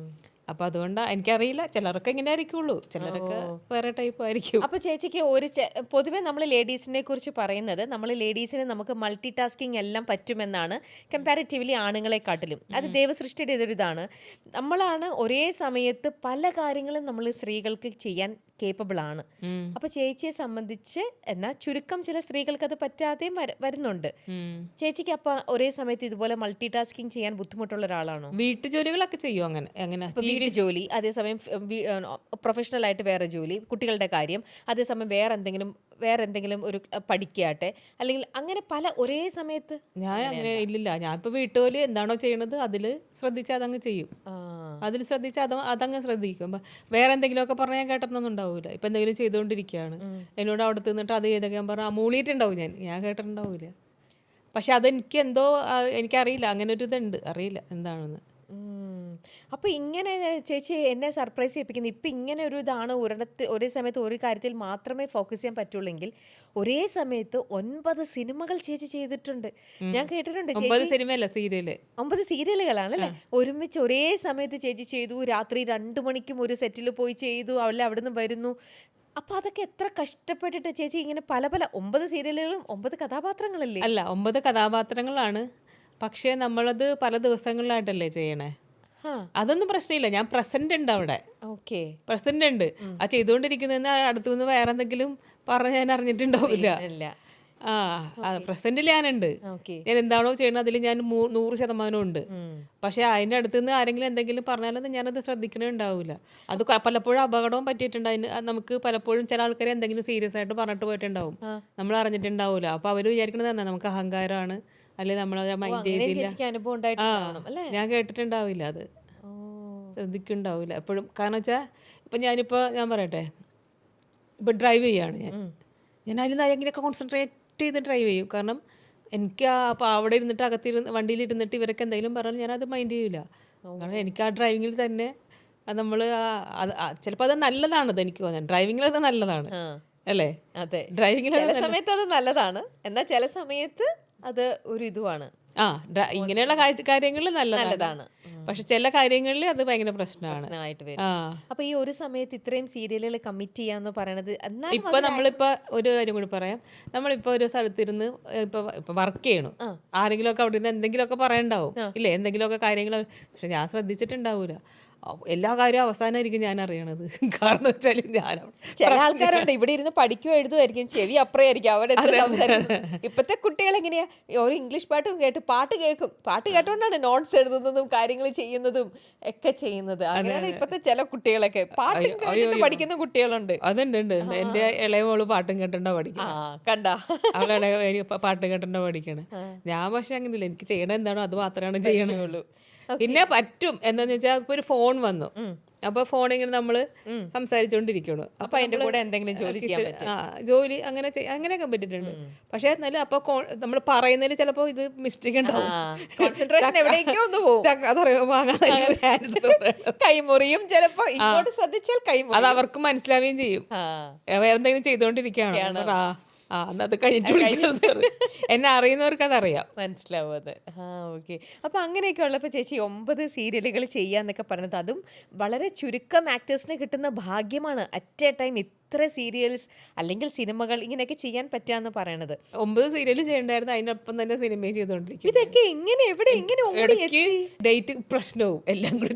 Speaker 1: അപ്പൊ അതുകൊണ്ട് എനിക്കറിയില്ല, ചിലരൊക്കെ ഇങ്ങനെ ആയിരിക്കുള്ളൂ, ചിലരൊക്കെ വേറെ ടൈപ്പ് ആയിരിക്കും.
Speaker 2: അപ്പൊ ചേച്ചിക്ക് പൊതുവെ നമ്മൾ ലേഡീസിനെ കുറിച്ച് പറയുന്നത്, നമ്മൾ ലേഡീസിന് നമുക്ക് മൾട്ടി ടാസ്കിങ് എല്ലാം പറ്റുമെന്നാണ്, കമ്പാരിറ്റീവ്ലി ആണുങ്ങളെക്കാട്ടിലും. അത് ദൈവസൃഷ്ടിയുടെ ഇതൊരിതാണ്. നമ്മളാണ് ഒരേ സമയത്ത് പല കാര്യങ്ങളും നമ്മൾ സ്ത്രീകൾക്ക് ചെയ്യാൻ കേപ്പബിൾ ആണ്. അപ്പൊ ചേച്ചിയെ സംബന്ധിച്ച് എന്നാൽ ചുരുക്കം ചില സ്ത്രീകൾക്ക് അത് പറ്റാതെയും വരുന്നുണ്ട്. ചേച്ചിക്ക് അപ്പൊ ഒരേ സമയത്ത് ഇതുപോലെ മൾട്ടി ടാസ്കിങ് ചെയ്യാൻ ബുദ്ധിമുട്ടുള്ള ഒരാളാണോ?
Speaker 1: വീട്ടുജോലികളൊക്കെ ചെയ്യും അങ്ങനെ
Speaker 2: വീട്ടു ജോലി, അതേസമയം പ്രൊഫഷണൽ ആയിട്ട് വേറെ ജോലി, കുട്ടികളുടെ കാര്യം, അതേസമയം വേറെ എന്തെങ്കിലും ഒരു പഠിക്കാട്ടെ, അല്ലെങ്കിൽ അങ്ങനെ പല ഒരേ സമയത്ത്.
Speaker 1: ഞാൻ അങ്ങനെ ഇല്ലില്ല. ഞാൻ ഇപ്പൊ വീട്ടുജോലി എന്താണോ ചെയ്യണത് അതിൽ ശ്രദ്ധിച്ചാൽ അതങ്ങ് ചെയ്യും. അതിൽ ശ്രദ്ധിച്ചാൽ അതങ്ങ് ശ്രദ്ധിക്കും. വേറെ എന്തെങ്കിലുമൊക്കെ പറഞ്ഞാൽ ഞാൻ കേട്ടൊന്നും ഉണ്ടാവില്ല. ഇപ്പൊ എന്തെങ്കിലും ചെയ്തുകൊണ്ടിരിക്കുകയാണ്, എന്നോട് അവിടെ തിന്നിട്ട് അത് ചെയ്തൊക്കെ ഞാൻ പറഞ്ഞാൽ മൂളിയിട്ടുണ്ടാവും, ഞാൻ കേട്ടിട്ടുണ്ടാവില്ല. പക്ഷെ അതെനിക്ക് എന്തോ എനിക്കറിയില്ല, അങ്ങനെ ഒരു ഇതുണ്ട്, അറിയില്ല എന്താണെന്ന്.
Speaker 2: അപ്പോൾ ഇങ്ങനെ ചേച്ചി എന്നെ സർപ്രൈസ് ചെയ്യിപ്പിക്കുന്നത്. ഇപ്പം ഇങ്ങനെ ഒരു ഇതാണ്, ഒരേ സമയത്ത് ഒരു കാര്യത്തിൽ മാത്രമേ ഫോക്കസ് ചെയ്യാൻ പറ്റുള്ളെങ്കിൽ ഒരേ സമയത്ത് 9 സിനിമകൾ ചേച്ചി ചെയ്തിട്ടുണ്ട്. ഞാൻ കേട്ടിട്ടുണ്ട്. 9 സീരിയലുകളാണല്ലേ ഒരുമിച്ച് ഒരേ സമയത്ത് ചേച്ചി ചെയ്തു. രാത്രി 2 മണിക്കും ഒരു സെറ്റിൽ പോയി ചെയ്തു, അവിടുന്ന് വരുന്നു. അപ്പൊ അതൊക്കെ എത്ര കഷ്ടപ്പെട്ടിട്ട് ചേച്ചി ഇങ്ങനെ പല 9 സീരിയലുകളും 9 കഥാപാത്രങ്ങളല്ലേ?
Speaker 1: അല്ല, 9 കഥാപാത്രങ്ങളാണ്. പക്ഷേ നമ്മളത് പല ദിവസങ്ങളിലായിട്ടല്ലേ ചെയ്യണേ. അതൊന്നും പ്രശ്നമില്ല, ഞാൻ പ്രസന്റ് ഉണ്ട് അവിടെ.
Speaker 2: ഓക്കെ,
Speaker 1: പ്രസന്റ് ഉണ്ട്. ആ ചെയ്തുകൊണ്ടിരിക്കുന്ന അടുത്തുനിന്ന് വേറെ എന്തെങ്കിലും പറഞ്ഞ് ഞാൻ അറിഞ്ഞിട്ടുണ്ടാവില്ല. പ്രസന്റിൽ ഞാനുണ്ട്.
Speaker 2: ഓക്കെ.
Speaker 1: ഞാൻ എന്താണോ ചെയ്യണത് അതിൽ ഞാൻ 100% ഉണ്ട്. പക്ഷെ അതിൻ്റെ അടുത്ത് നിന്ന് ആരെങ്കിലും എന്തെങ്കിലും പറഞ്ഞാലൊന്നും ഞാനത് ശ്രദ്ധിക്കണേ ഉണ്ടാവില്ല. അത് പലപ്പോഴും അപകടവും പറ്റിയിട്ടുണ്ട്. അതിന് നമുക്ക് പലപ്പോഴും ചില ആൾക്കാർ എന്തെങ്കിലും സീരിയസ് ആയിട്ട് പറഞ്ഞിട്ട് പോയിട്ടുണ്ടാവും, നമ്മൾ അറിഞ്ഞിട്ടുണ്ടാവില്ല. അപ്പോൾ അവർ വിചാരിക്കണത് തന്നെ നമുക്ക് അഹങ്കാരമാണ്, അല്ലെങ്കിൽ നമ്മളത് മൈൻഡ് ചെയ്തില്ല.
Speaker 2: ചേച്ചിക്ക് അനുഭവം ഉണ്ടായിട്ടുണ്ടാവണം അല്ലേ?
Speaker 1: ഞാൻ കേട്ടിട്ടുണ്ടാവില്ല, അത്
Speaker 2: ഓ.
Speaker 1: ശ്രദ്ധിക്കുന്നുണ്ടാവില്ല എപ്പോഴും. കാരണം വെച്ചാൽ ഇപ്പം ഞാൻ പറയട്ടെ, ഇപ്പം ഡ്രൈവ് ചെയ്യാണ് ഞാൻ അതിൽ എങ്ങനെയൊക്കെ കോൺസെൻട്രേറ്റ് ചെയ്ത് ഡ്രൈവ് ചെയ്യും. കാരണം എനിക്ക് അപ്പോൾ അവിടെ ഇരുന്നിട്ട് വണ്ടിയിലിരുന്നിട്ട് ഇവരൊക്കെ എന്തെങ്കിലും പറഞ്ഞാൽ ഞാനത് മൈൻഡ് ചെയ്യില്ല. കാരണം എനിക്ക് ആ ഡ്രൈവിങ്ങിൽ തന്നെ നമ്മൾ ചിലപ്പോൾ അത് നല്ലതാണത്, എനിക്ക് തോന്നുന്നത് ഡ്രൈവിങ്ങിൽ അത് നല്ലതാണ് അല്ലേ?
Speaker 2: അതെ,
Speaker 1: ഡ്രൈവിങ്ങിൽ
Speaker 2: ചില സമയത്ത് അത് നല്ലതാണ്, എന്നാൽ ചില സമയത്ത് അത് ഒരു ഇതുമാണ്.
Speaker 1: ഇങ്ങനെയുള്ള കാര്യങ്ങളിൽ നല്ലതാണ്, പക്ഷെ ചില കാര്യങ്ങളിൽ അത് ഭയങ്കര പ്രശ്നമായിട്ട്
Speaker 2: വരും. അപ്പൊ ഈ ഒരു സമയത്ത് ഇത്രയും സീരിയലുകൾ കമ്മിറ്റ് ചെയ്യാന്ന് പറയണത്,
Speaker 1: ഇപ്പൊ നമ്മളിപ്പോ ഒരു കാര്യം കൂടി പറയാം. നമ്മളിപ്പോ ഒരു സ്ഥലത്തിരുന്ന് ഇപ്പൊ വർക്ക് ചെയ്യണം, ആരെങ്കിലും ഒക്കെ അവിടെ നിന്ന് എന്തെങ്കിലുമൊക്കെ പറയണ്ടാവും ഇല്ലേ, എന്തെങ്കിലുമൊക്കെ കാര്യങ്ങൾ. പക്ഷെ ഞാൻ ശ്രദ്ധിച്ചിട്ടുണ്ടാവൂല, എല്ലാ കാര്യവും അവസാനമായിരിക്കും ഞാൻ അറിയണത്. കാരണം വെച്ചാൽ
Speaker 2: ചില ആൾക്കാരുണ്ട് ഇവിടെ ഇരുന്ന് പഠിക്കുകയോ എഴുതുമായിരിക്കും, ചെവി അപ്പുറമായിരിക്കും അവിടെ സംസാരിക്കുന്നത്. ഇപ്പത്തെ കുട്ടികൾ എങ്ങനെയാ, ഒരു ഇംഗ്ലീഷ് പാട്ടും കേട്ട് പാട്ട് കേൾക്കും, പാട്ട് കേട്ടോണ്ടാണ് നോട്ട്സ് എഴുതുന്നതും കാര്യങ്ങൾ ചെയ്യുന്നതും ഒക്കെ ചെയ്യുന്നത്. അങ്ങനെയാണ് ഇപ്പത്തെ ചില കുട്ടികളൊക്കെ പാട്ടും കേട്ടിട്ട് പഠിക്കുന്ന കുട്ടികളുണ്ട്.
Speaker 1: അതുണ്ട്. എന്റെ ഇളയ മോള് പാട്ടും കേട്ടോണ്ടാ പഠിക്കണം.
Speaker 2: കണ്ടാ,
Speaker 1: അവളെ പാട്ട് കേട്ടോണ്ടാ പഠിക്കണേ. ഞാൻ പക്ഷെ അങ്ങനെയില്ല, എനിക്ക് ചെയ്യണ എന്താണോ അത് മാത്രമാണ് ചെയ്യണുള്ളൂ. പിന്നെ പറ്റും എന്താന്ന് വെച്ചാൽ ഇപ്പൊ ഒരു ഫോൺ വന്നു, അപ്പൊ ഫോൺ ഇങ്ങനെ നമ്മള് സംസാരിച്ചോണ്ടിരിക്കണു,
Speaker 2: അപ്പൊ അതിന്റെ കൂടെ എന്തെങ്കിലും ജോലി ചെയ്യാൻ പറ്റും.
Speaker 1: ജോലി അങ്ങനെയൊക്കെ പറ്റിയിട്ടുണ്ട്. പക്ഷെ എന്നാലും അപ്പൊ നമ്മൾ പറയുന്നതിൽ ചിലപ്പോ ഇത് മിസ്റ്റേക്ക് ഉണ്ടാവും,
Speaker 2: കൈമുറിയും, ചിലപ്പോ ഇങ്ങോട്ട് ശ്രദ്ധിച്ചാൽ കൈമുറി,
Speaker 1: അത് അവർക്ക് മനസ്സിലാവുകയും ചെയ്യും. വേറെ എന്തെങ്കിലും ചെയ്തോണ്ടിരിക്കുകയാണ്, അത് കഴിഞ്ഞിട്ട് എന്നെ അറിയുന്നവർക്ക് അതറിയാം,
Speaker 2: മനസ്സിലാവും അത്. ഓക്കെ. അപ്പൊ അങ്ങനെയൊക്കെ ഉള്ളപ്പോൾ ചേച്ചി 9 സീരിയലുകൾ ചെയ്യാന്നൊക്കെ പറഞ്ഞത്, അതും വളരെ ചുരുക്കം ആക്ടേഴ്സിന് കിട്ടുന്ന ഭാഗ്യമാണ്. അറ്റ് എ ടൈം ഇത്ര സീരിയൽസ് അല്ലെങ്കിൽ സിനിമകൾ ഇങ്ങനെയൊക്കെ ചെയ്യാൻ പറ്റാന്ന് പറയണത്.
Speaker 1: 9 സീരിയൽ ചെയ്യണ്ടായിരുന്നു, അതിനൊപ്പം തന്നെ സിനിമയും ചെയ്തോണ്ടിരിക്കും.
Speaker 2: ഇതൊക്കെ എങ്ങനെ
Speaker 1: ഡേറ്റ് പ്രശ്നവും എല്ലാം കൂടി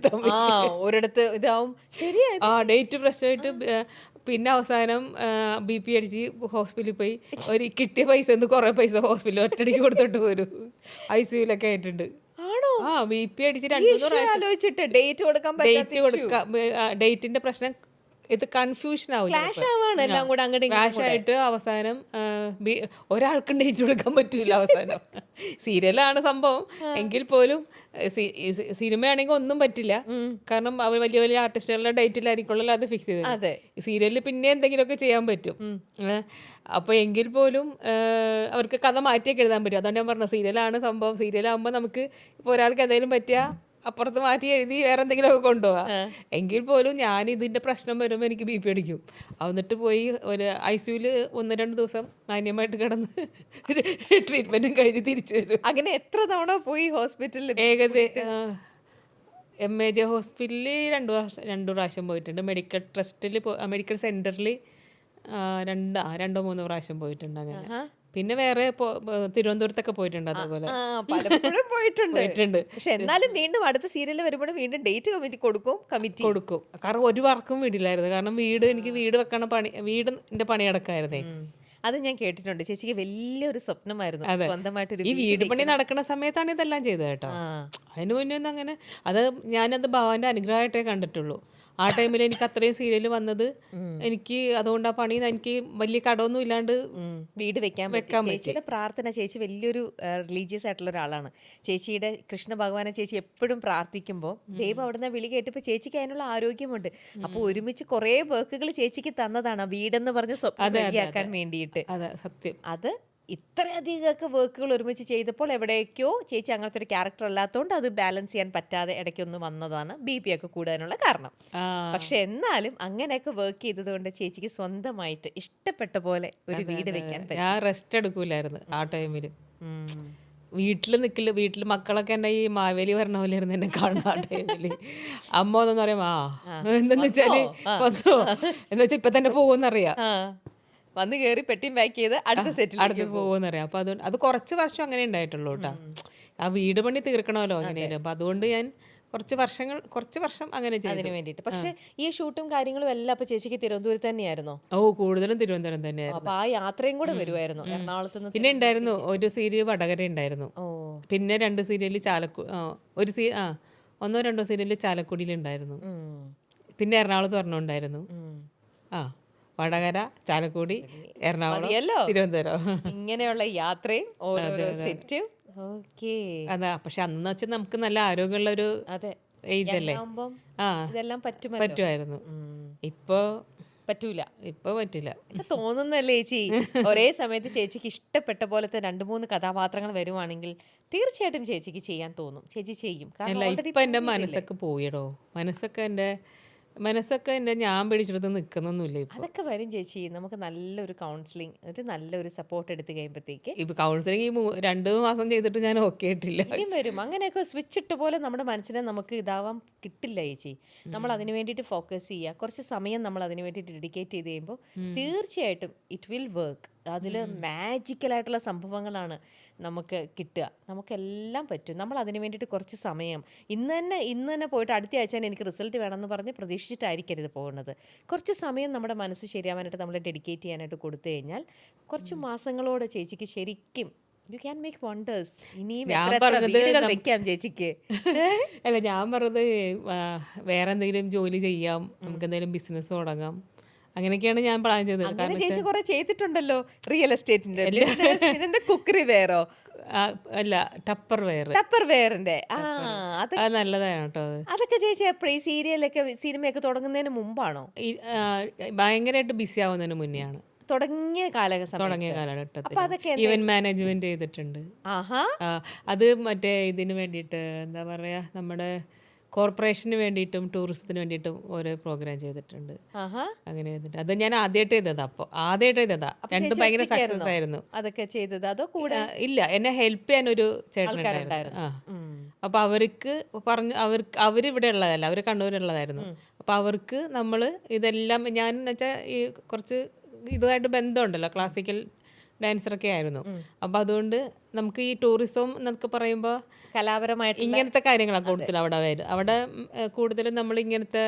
Speaker 2: ഒരിടത്ത് ഇതാവും. ശരിയാ,
Speaker 1: ഡേറ്റ് പ്രശ്നമായിട്ട് പിന്നെ അവസാനം BP അടിച്ച് ഹോസ്പിറ്റലിൽ പോയി, ഒരു കിട്ടിയ പൈസ കുറെ പൈസ ഹോസ്പിറ്റലിൽ ഒറ്റടിക്ക് കൊടുത്തോട്ട് പോരും. ICUലൊക്കെ ആയിട്ടുണ്ട്. BP അടിച്ച് 2
Speaker 2: ഡേറ്റ് കൊടുക്കാൻ
Speaker 1: ഡേറ്റിന്റെ പ്രശ്നം, ഇത് കൺഫ്യൂഷൻ ആയിട്ട് അവസാനം ഒരാൾക്കും ഡേറ്റ് കൊടുക്കാൻ പറ്റൂല. അവസാനം സീരിയലാണ് സംഭവം എങ്കിൽ പോലും സിനിമയാണെങ്കിൽ ഒന്നും പറ്റില്ല, കാരണം അവർ വലിയ വലിയ ആർട്ടിസ്റ്റുകളുടെ ഡേറ്റിലായിരിക്കുമല്ലോ അത് ഫിക്സ് ചെയ്തത്. സീരിയലിൽ പിന്നെ എന്തെങ്കിലുമൊക്കെ ചെയ്യാൻ പറ്റും. അപ്പോൾ എങ്കിൽ പോലും അവർക്ക് കഥ മാറ്റിയൊക്കെ എഴുതാൻ പറ്റും. അതുകൊണ്ട് ഞാൻ പറഞ്ഞത് സീരിയലാണ് സംഭവം. സീരിയലാകുമ്പോൾ നമുക്ക് ഇപ്പോൾ ഒരാൾക്ക് എന്തെങ്കിലും പറ്റിയാൽ അപ്പുറത്ത് മാറ്റി എഴുതി വേറെ എന്തെങ്കിലുമൊക്കെ കൊണ്ടുപോകാം. എങ്കിൽ പോലും ഞാൻ ഇതിൻ്റെ പ്രശ്നം വരുമ്പോൾ എനിക്ക് BP അടിക്കും. എന്നിട്ട് പോയി ഒരു ICUല് 1-2 ദിവസം മാന്യമായിട്ട് കിടന്ന് ട്രീറ്റ്മെൻറ്റും കഴിഞ്ഞ് തിരിച്ചു വരും.
Speaker 2: അങ്ങനെ എത്ര തവണ പോയി ഹോസ്പിറ്റലിൽ?
Speaker 1: MAJ ഹോസ്പിറ്റലിൽ 2 പ്രാവശ്യം പോയിട്ടുണ്ട്. മെഡിക്കൽ ട്രസ്റ്റിൽ മെഡിക്കൽ സെൻറ്ററിൽ 2-3 പ്രാവശ്യം പോയിട്ടുണ്ട്. അങ്ങനെ പിന്നെ വേറെ തിരുവനന്തപുരത്തൊക്കെ പോയിട്ടുണ്ട്. അതുപോലെ
Speaker 2: പലപ്പോഴും പോയിട്ടുണ്ട്. പക്ഷെ എന്നാലും വീണ്ടും അടുത്ത സീരിയൽ വരുമ്പോഴും വീണ്ടും ഡേറ്റ് കൊടുക്കും.
Speaker 1: കാരണം ഒരു വർക്കും വീടില്ലായിരുന്നു. കാരണം എനിക്ക് വീട് വെക്കണ വീടിന്റെ പണി അടക്കായിരുന്നേ.
Speaker 2: അത് ഞാൻ കേട്ടിട്ടുണ്ട്. ചേച്ചിക്ക് വലിയൊരു സ്വപ്നമായിരുന്നു സ്വന്തമായിട്ടൊരു
Speaker 1: ഈ വീട് പണി നടക്കുന്ന സമയത്താണ് ഇതെല്ലാം ചെയ്തത് കേട്ടോ. അതിന് മുന്നേ ഒന്നും അങ്ങനെ ഞാനത് ഭഗവാന്റെ അനുഗ്രഹമായിട്ടേ കണ്ടിട്ടുള്ളൂ. ആ ടൈമിൽ എനിക്ക് അത്രയും സീരിയൽ വന്നത് എനിക്ക് അതുകൊണ്ട് ആ പണി എനിക്ക് വലിയ കടമൊന്നും ഇല്ലാണ്ട്
Speaker 2: വീട് വെക്കാൻ പറ്റും. ചേച്ചിയുടെ പ്രാർത്ഥന, ചേച്ചി വലിയൊരു റിലീജിയസ് ആയിട്ടുള്ള ഒരാളാണ്. ചേച്ചിയുടെ കൃഷ്ണ ഭഗവാനെ ചേച്ചി എപ്പോഴും പ്രാർത്ഥിക്കുമ്പോൾ ദൈവം അവിടുന്ന് വിളി കേട്ടപ്പോൾ ചേച്ചിക്ക് അതിനുള്ള ആരോഗ്യമുണ്ട്. അപ്പോൾ ഒരുമിച്ച് കുറേ വർക്കുകൾ ചേച്ചിക്ക് തന്നതാണ് വീടെന്ന് പറഞ്ഞ് സ്വപ്നം റെഡിയാക്കാൻ വേണ്ടിയിട്ട്.
Speaker 1: സത്യം.
Speaker 2: അത് ഇത്രയധികം വർക്കുകൾ ഒരുമിച്ച് ചെയ്തപ്പോൾ എവിടേക്കോ ചേച്ചി അങ്ങനത്തെ ഒരു ക്യാരക്ടർ അല്ലാത്തതുകൊണ്ട് അത് ബാലൻസ് ചെയ്യാൻ പറ്റാതെ ഇടയ്ക്കൊന്ന് വന്നതാണ് BP ഒക്കെ കൂടാനുള്ള കാരണം. പക്ഷെ എന്നാലും അങ്ങനെയൊക്കെ വർക്ക് ചെയ്തതുകൊണ്ട് ചേച്ചിക്ക് സ്വന്തമായിട്ട് ഇഷ്ടപ്പെട്ട പോലെ ഒരു വീട് വെക്കാൻ പറ്റും.
Speaker 1: ഞാൻ റെസ്റ്റ് എടുക്കൂലായിരുന്നു ആ ടൈമിൽ. വീട്ടിൽ മക്കളൊക്കെ എന്നെ ഈ മാവേലി പറഞ്ഞ പോലെ ആയിരുന്നു എന്നെ കാണുന്ന ആ ടൈമില്. അമ്മ ഒന്നെന്ന് പറയാം എന്താന്ന് വെച്ചാല് എന്ന് വെച്ചാൽ ഇപ്പൊ തന്നെ പോകുമെന്നറിയാം.
Speaker 2: വന്ന് കയറി പെട്ടിയും പാക്ക് ചെയ്ത് അടുത്ത സെറ്റിൽ
Speaker 1: പോകുമെന്നറിയാം. അപ്പൊ അത് കുറച്ച് വർഷം അങ്ങനെ ഉണ്ടായിട്ടുള്ളൂ കേട്ടോ. ആ വീട് പണി തീർക്കണമല്ലോ അങ്ങനെയല്ലോ. അപ്പൊ അതുകൊണ്ട് ഞാൻ കുറച്ച് വർഷം അങ്ങനെ ചെയ്തു.
Speaker 2: അതിന് വേണ്ടിയിട്ട്. പക്ഷെ ഈ ഷൂട്ടും കാര്യങ്ങളും എല്ലാം അപ്പൊ ചേച്ചിക്ക് തിരുവനന്തപുരത്ത് തന്നെയായിരുന്നോ?
Speaker 1: കൂടുതലും തിരുവനന്തപുരം തന്നെയായിരുന്നു.
Speaker 2: അപ്പൊ ആ യാത്രയും കൂടെ വരുമായിരുന്നു എറണാകുളത്ത് നിന്ന്?
Speaker 1: പിന്നെ ഉണ്ടായിരുന്നു ഒരു സീരിയൽ വടകര ഉണ്ടായിരുന്നു. പിന്നെ 2 സീരിയൽ ഒന്നോ രണ്ടോ സീരിയൽ ചാലക്കുടിയിൽ ഉണ്ടായിരുന്നു. പിന്നെ എറണാകുളത്ത് പറഞ്ഞുണ്ടായിരുന്നു. വടകര, ചാലക്കുടി, എറണാകുളം, തിരുവനന്തപുരം.
Speaker 2: ഇങ്ങനെയുള്ള യാത്രയും ഓരോരോ സെറ്റും.
Speaker 1: അതാ. പക്ഷെ അന്ന് വെച്ചാൽ നമുക്ക് നല്ല ആരോഗ്യമുള്ള ഒരു ഏജ് അല്ലേ.
Speaker 2: ഇതെല്ലാം
Speaker 1: പറ്റുമായിരുന്നു. ഇപ്പൊ
Speaker 2: പറ്റൂല.
Speaker 1: ഇപ്പൊ പറ്റില്ല
Speaker 2: തോന്നുന്നല്ലേ ചേച്ചി? ഒരേ സമയത്ത് ചേച്ചിക്ക് ഇഷ്ടപ്പെട്ട പോലത്തെ 2-3 കഥാപാത്രങ്ങൾ വരുവാണെങ്കിൽ തീർച്ചയായിട്ടും ചേച്ചിക്ക് ചെയ്യാൻ തോന്നും. ചേച്ചി ചെയ്യും.
Speaker 1: ഇപ്പൊ എന്റെ മനസ്സൊക്കെ പോയടോ. മനസ്സൊക്കെ എന്റെ ഞാൻ പിടിച്ചെടുത്ത് നിൽക്കുന്നൊന്നുമില്ല.
Speaker 2: അതൊക്കെ വരും ചേച്ചി. നമുക്ക് നല്ലൊരു കൗൺസിലിംഗ്, ഒരു നല്ലൊരു സപ്പോർട്ട് എടുത്ത് കഴിയുമ്പോഴത്തേക്ക്.
Speaker 1: ഇപ്പൊ കൗൺസിലിംഗ് 2 മാസം ചെയ്തിട്ട് ഞാൻ ഓക്കെ ആയിട്ടില്ല.
Speaker 2: വരും. അങ്ങനെയൊക്കെ സ്വിച്ച് ഇട്ട പോലെ നമ്മുടെ മനസ്സിനെ നമുക്ക് ഇതാവാൻ കിട്ടില്ല ചേച്ചി. നമ്മൾ അതിന് വേണ്ടിയിട്ട് ഫോക്കസ് ചെയ്യുക. കുറച്ച് സമയം നമ്മൾ അതിന് വേണ്ടിയിട്ട് ഡെഡിക്കേറ്റ് ചെയ്ത് കഴിയുമ്പോൾ തീർച്ചയായിട്ടും ഇറ്റ് വിൽ വർക്ക്. അതിൽ മാജിക്കലായിട്ടുള്ള സംഭവങ്ങളാണ് നമുക്ക് കിട്ടുക. നമുക്കെല്ലാം പറ്റും. നമ്മൾ അതിന് വേണ്ടിയിട്ട് കുറച്ച് സമയം ഇന്ന് തന്നെ പോയിട്ട് അടുത്ത ആഴ്ച എനിക്ക് റിസൾട്ട് വേണമെന്ന് പറഞ്ഞ് പ്രതീക്ഷിച്ചിട്ടായിരിക്കരുത് പോകുന്നത്. കുറച്ച് സമയം നമ്മുടെ മനസ്സ് ശരിയാവാനായിട്ട് നമ്മൾ ഡെഡിക്കേറ്റ് ചെയ്യാനായിട്ട് കൊടുത്തു കഴിഞ്ഞാൽ കുറച്ച് മാസങ്ങളോടെ ചേച്ചിക്ക് ശരിക്കും യു ക്യാൻ മേക്ക് വണ്ടേഴ്സ്. ഇനിയും വീടുകൾ വെക്കാം ചേച്ചിക്ക്.
Speaker 1: അല്ല, ഞാൻ പറഞ്ഞത് വേറെ എന്തെങ്കിലും ജോലി ചെയ്യാം, നമുക്ക് എന്തെങ്കിലും ബിസിനസ് തുടങ്ങാം, അങ്ങനെയൊക്കെയാണ് ഞാൻ പ്ലാൻ ചെയ്തത്.
Speaker 2: ചേച്ചി കുറെ ചെയ്തിട്ടുണ്ടല്ലോ റിയൽ എസ്റ്റേറ്റിന്റെ. കുക്കറി വെയറോ?
Speaker 1: അല്ല, ടപ്പർ
Speaker 2: വെയറിന്റെ.
Speaker 1: അത് നല്ലതാണ് കേട്ടോ.
Speaker 2: അതൊക്കെ ചേച്ചി എപ്പോഴും ഈ സിനിമയൊക്കെ തുടങ്ങുന്നതിന് മുമ്പാണോ?
Speaker 1: ഭയങ്കരമായിട്ട് ബിസി ആവുന്നതിന് മുന്നെയാണ്.
Speaker 2: തുടങ്ങിയ
Speaker 1: കാലഘട്ടത്തിൽ ഈവന്റ് മാനേജ്മെന്റ് ചെയ്തിട്ടുണ്ട്. അത് മറ്റേ ഇതിന് വേണ്ടിയിട്ട് എന്താ പറയാ, നമ്മുടെ കോർപ്പറേഷന് വേണ്ടിയിട്ടും ടൂറിസത്തിന് വേണ്ടിയിട്ടും ഓരോ പ്രോഗ്രാം ചെയ്തിട്ടുണ്ട്. അങ്ങനെ ചെയ്തിട്ട് അത് ഞാൻ ആദ്യമായിട്ട് ചെയ്തതാ. രണ്ടും ഭയങ്കര സക്സസ് ആയിരുന്നു.
Speaker 2: അതൊക്കെ ചെയ്തത് അതോ കൂടെ?
Speaker 1: ഇല്ല, എന്നെ ഹെൽപ്പ് ചെയ്യാൻ ഒരു ചേട്ടനുണ്ടായിരുന്നു. അപ്പൊ അവർക്ക് അവരിവിടെ ഉള്ളതല്ല, അവര് കണ്ണൂരുള്ളതായിരുന്നു. അപ്പൊ അവർക്ക് നമ്മള് ഇതെല്ലാം ഞാൻ വെച്ചാൽ ഈ കുറച്ച് ഇതുമായിട്ട് ബന്ധമുണ്ടല്ലോ, ക്ലാസിക്കൽ ഡാൻസറൊക്കെ ആയിരുന്നു. അപ്പം അതുകൊണ്ട് നമുക്ക് ഈ ടൂറിസം എന്നൊക്കെ പറയുമ്പോൾ
Speaker 2: കലാപരമായിട്ട്
Speaker 1: ഇങ്ങനത്തെ കാര്യങ്ങളാണ് കൂടുതൽ അവിടെ കൂടുതലും നമ്മൾ ഇങ്ങനത്തെ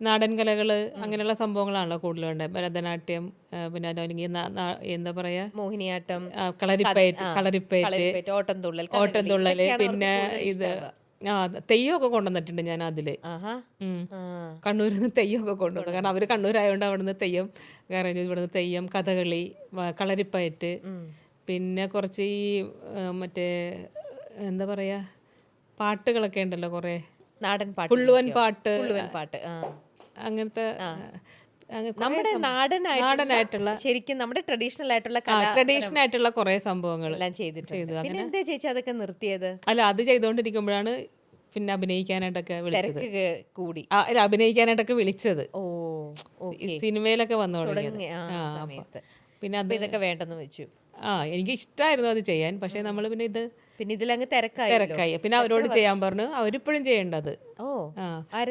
Speaker 1: നാടൻ കലകൾ അങ്ങനെയുള്ള സംഭവങ്ങളാണല്ലോ കൂടുതലുണ്ട്. ഭരതനാട്യം, പിന്നെ അല്ലെങ്കിൽ എന്താ പറയാ,
Speaker 2: മോഹിനിയാട്ടം,
Speaker 1: കളരിപ്പയറ്റ്, ഓട്ടംതുള്ളല്, പിന്നെ ഇത് തെയ്യമൊക്കെ കൊണ്ടുവന്നിട്ടുണ്ട് ഞാൻ അതില്. കണ്ണൂരിൽ നിന്ന് തെയ്യമൊക്കെ കൊണ്ടുവന്നു. കാരണം അവര് കണ്ണൂരായതുകൊണ്ട് അവിടുന്ന് തെയ്യം, കാരണം ഇവിടുന്ന് തെയ്യം, കഥകളി, കളരിപ്പയറ്റ്, പിന്നെ കുറച്ച് ഈ മറ്റേ എന്താ പറയാ പാട്ടുകളൊക്കെ ഉണ്ടല്ലോ, കുറെ
Speaker 2: നാടൻ പാട്ട്,
Speaker 1: പുള്ളുവൻ പാട്ട്,
Speaker 2: അങ്ങനത്തെ നമ്മുടെ നാടനായിട്ടുള്ള ശരിക്കും നമ്മുടെ ട്രഡീഷണൽ ആയിട്ടുള്ള
Speaker 1: കുറെ സംഭവങ്ങൾ
Speaker 2: ചെയ്തു. എന്താ ചേച്ചി അതൊക്കെ നിർത്തിയത്?
Speaker 1: അല്ല, അത് ചെയ്തുകൊണ്ടിരിക്കുമ്പോഴാണ് പിന്നെ അഭിനയിക്കാനായിട്ടൊക്കെ
Speaker 2: കൂടി
Speaker 1: അഭിനയിക്കാനായിട്ടൊക്കെ വിളിച്ചത്. സിനിമയിലൊക്കെ വന്നു തുടങ്ങി.
Speaker 2: പിന്നെ ഇതൊക്കെ വേണ്ടെന്ന് വെച്ചു.
Speaker 1: എനിക്ക് ഇഷ്ടമായിരുന്നു അത് ചെയ്യാൻ. പക്ഷെ നമ്മൾ പിന്നെ
Speaker 2: ഇതിലങ്ങ്
Speaker 1: തിരക്കായി. പിന്നെ അവരോട് ചെയ്യാൻ പറഞ്ഞു. അവരിപ്പോഴും ചെയ്യേണ്ടത്.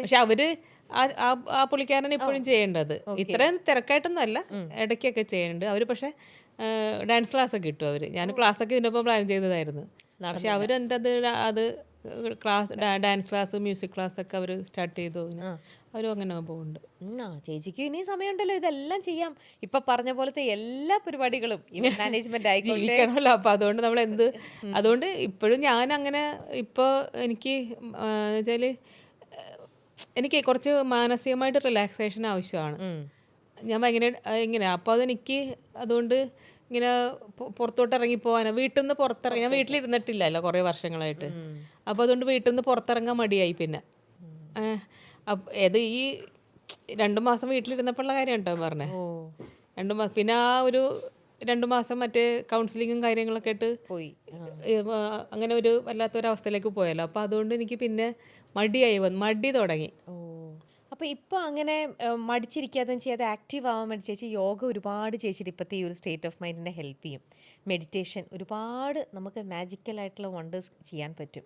Speaker 1: പക്ഷെ അവര് ആ പുള്ളിക്കാരൻ ഇപ്പോഴും ചെയ്യേണ്ടത്. ഇത്രയും തിരക്കായിട്ടൊന്നും അല്ല, ഇടയ്ക്കൊക്കെ ചെയ്യുന്നുണ്ട് അവര്. പക്ഷെ ഡാൻസ് ക്ലാസ് ഒക്കെ കിട്ടും അവര്. ഞാൻ ക്ലാസ് ഒക്കെ ഇതിനൊപ്പം പ്ലാൻ ചെയ്തതായിരുന്നു. പക്ഷെ അവര് എൻ്റെ അത് ഡാൻസ് ക്ലാസ്, മ്യൂസിക് ക്ലാസ് ഒക്കെ അവർ സ്റ്റാർട്ട് ചെയ്തു. അവരും അങ്ങനെ പോകുന്നുണ്ട്.
Speaker 2: ചേച്ചിക്ക് ഇനി സമയമുണ്ടല്ലോ, ഇതെല്ലാം ചെയ്യാം. ഇപ്പൊ പറഞ്ഞ പോലത്തെ എല്ലാ പരിപാടികളും മാനേജ്മെന്റ്
Speaker 1: ആയിക്കോട്ടെ. അപ്പൊ അതുകൊണ്ട് നമ്മൾ അതുകൊണ്ട് ഇപ്പോഴും ഞാൻ അങ്ങനെ ഇപ്പോൾ എനിക്ക് വെച്ചാല് എനിക്ക് കുറച്ച് മാനസികമായിട്ട് റിലാക്സേഷൻ ആവശ്യമാണ്. ഞാൻ ഭയങ്കര ഇങ്ങനെ അപ്പോൾ അതെനിക്ക് അതുകൊണ്ട് ഇങ്ങനെ പുറത്തോട്ട് ഇറങ്ങി പോകാനോ, വീട്ടിൽ നിന്ന് പുറത്തിറങ്ങി, ഞാൻ വീട്ടിലിരുന്നിട്ടില്ലല്ലോ കുറേ വർഷങ്ങളായിട്ട്. അപ്പോൾ അതുകൊണ്ട് വീട്ടിൽ നിന്ന് പുറത്തിറങ്ങാൻ മടിയായി. പിന്നെ ഈ 2 മാസം വീട്ടിലിരുന്നപ്പോഴുള്ള കാര്യം കേട്ടോ പറഞ്ഞേ. 2 മാസം പിന്നെ ആ ഒരു 2 മാസം മറ്റേ കൗൺസിലിങ്ങും കാര്യങ്ങളൊക്കെ ആയിട്ട് പോയി. അങ്ങനെ ഒരു വല്ലാത്തൊരവസ്ഥയിലേക്ക് പോയല്ലോ. അപ്പോൾ അതുകൊണ്ട് എനിക്ക് പിന്നെ മടി തുടങ്ങി.
Speaker 2: അപ്പോൾ ഇപ്പോൾ അങ്ങനെ മടിച്ചിരിക്കാതെ ചെയ്യാതെ ആക്റ്റീവ് ആവാൻ വേണ്ടി ചേച്ചി യോഗ ഒരുപാട് ചേച്ചിയുടെ ഇപ്പോഴത്തെ ഈ ഒരു സ്റ്റേറ്റ് ഓഫ് മൈൻഡിനെ ഹെൽപ്പ് ചെയ്യും. മെഡിറ്റേഷൻ ഒരുപാട് നമുക്ക് മാജിക്കലായിട്ടുള്ള വണ്ടേഴ്സ് ചെയ്യാൻ പറ്റും.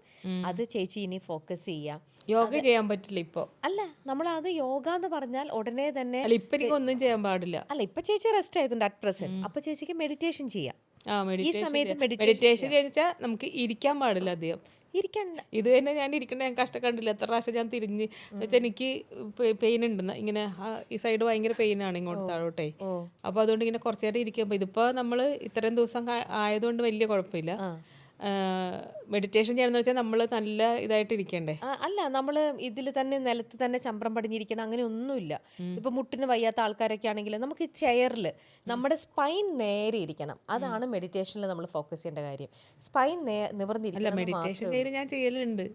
Speaker 2: അത് ചേച്ചി ഇനി ഫോക്കസ് ചെയ്യുക.
Speaker 1: യോഗ ചെയ്യാൻ പറ്റില്ല ഇപ്പോൾ.
Speaker 2: അല്ല, നമ്മളത് യോഗ എന്ന് പറഞ്ഞാൽ ഉടനെ തന്നെ
Speaker 1: ഇപ്പം ഒന്നും ചെയ്യാൻ പാടില്ല.
Speaker 2: അല്ല, ഇപ്പം ചേച്ചി റെസ്റ്റ് ആയതുകൊണ്ട് അറ്റ് പ്രസന്റ്. അപ്പോൾ ചേച്ചിക്ക് മെഡിറ്റേഷൻ ചെയ്യാം.
Speaker 1: ആ
Speaker 2: ഈ സമയത്ത്
Speaker 1: മെഡിറ്റേഷൻ
Speaker 2: മെഡിറ്റേഷൻ
Speaker 1: മെഡിറ്റേഷൻ ചെയ്താൽ നമുക്ക് ഇരിക്കാൻ പാടില്ല അധികം.
Speaker 2: ഇരിക്കണ്ട.
Speaker 1: ഇത് തന്നെ ഞാൻ ഇരിക്കണ ഞാൻ കണ്ടില്ല എത്ര പ്രാവശ്യം ഞാൻ തിരിഞ്ഞ് വെച്ചാൽ എനിക്ക് പെയിൻ ഉണ്ട് ഇങ്ങനെ ഈ സൈഡ് ഭയങ്കര പെയിനാണ് ഇങ്ങോട്ട് താഴോട്ടേ. അപ്പോൾ അതുകൊണ്ട് ഇങ്ങനെ കുറച്ച് നേരം ഇരിക്കുമ്പോൾ ഇതിപ്പോൾ നമ്മൾ ഇത്രയും ദിവസം ആയതുകൊണ്ട് വലിയ കുഴപ്പമില്ല. മെഡിറ്റേഷൻ ചെയ്യണമെന്ന് വെച്ചാൽ നമ്മൾ നല്ല ഇതായിട്ട് ഇരിക്കണ്ടേ.
Speaker 2: അല്ല, നമ്മൾ ഇതിൽ തന്നെ നിലത്ത് തന്നെ ചമ്രം പടിഞ്ഞിരിക്കണം അങ്ങനെ ഒന്നുമില്ല. ഇപ്പൊ മുട്ടിന് വയ്യാത്ത ആൾക്കാരൊക്കെ ആണെങ്കിൽ നമുക്ക് ചെയറിൽ നമ്മുടെ സ്പൈൻ നേരെ ഇരിക്കണം. അതാണ് മെഡിറ്റേഷനിൽ നമ്മൾ ഫോക്കസ് ചെയ്യേണ്ട കാര്യം. സ്പൈൻ നിവർന്നിരിക്കണം.
Speaker 1: മെഡിറ്റേഷൻ ചെയ്ത് ഞാൻ ചെയ്യലുണ്ട്.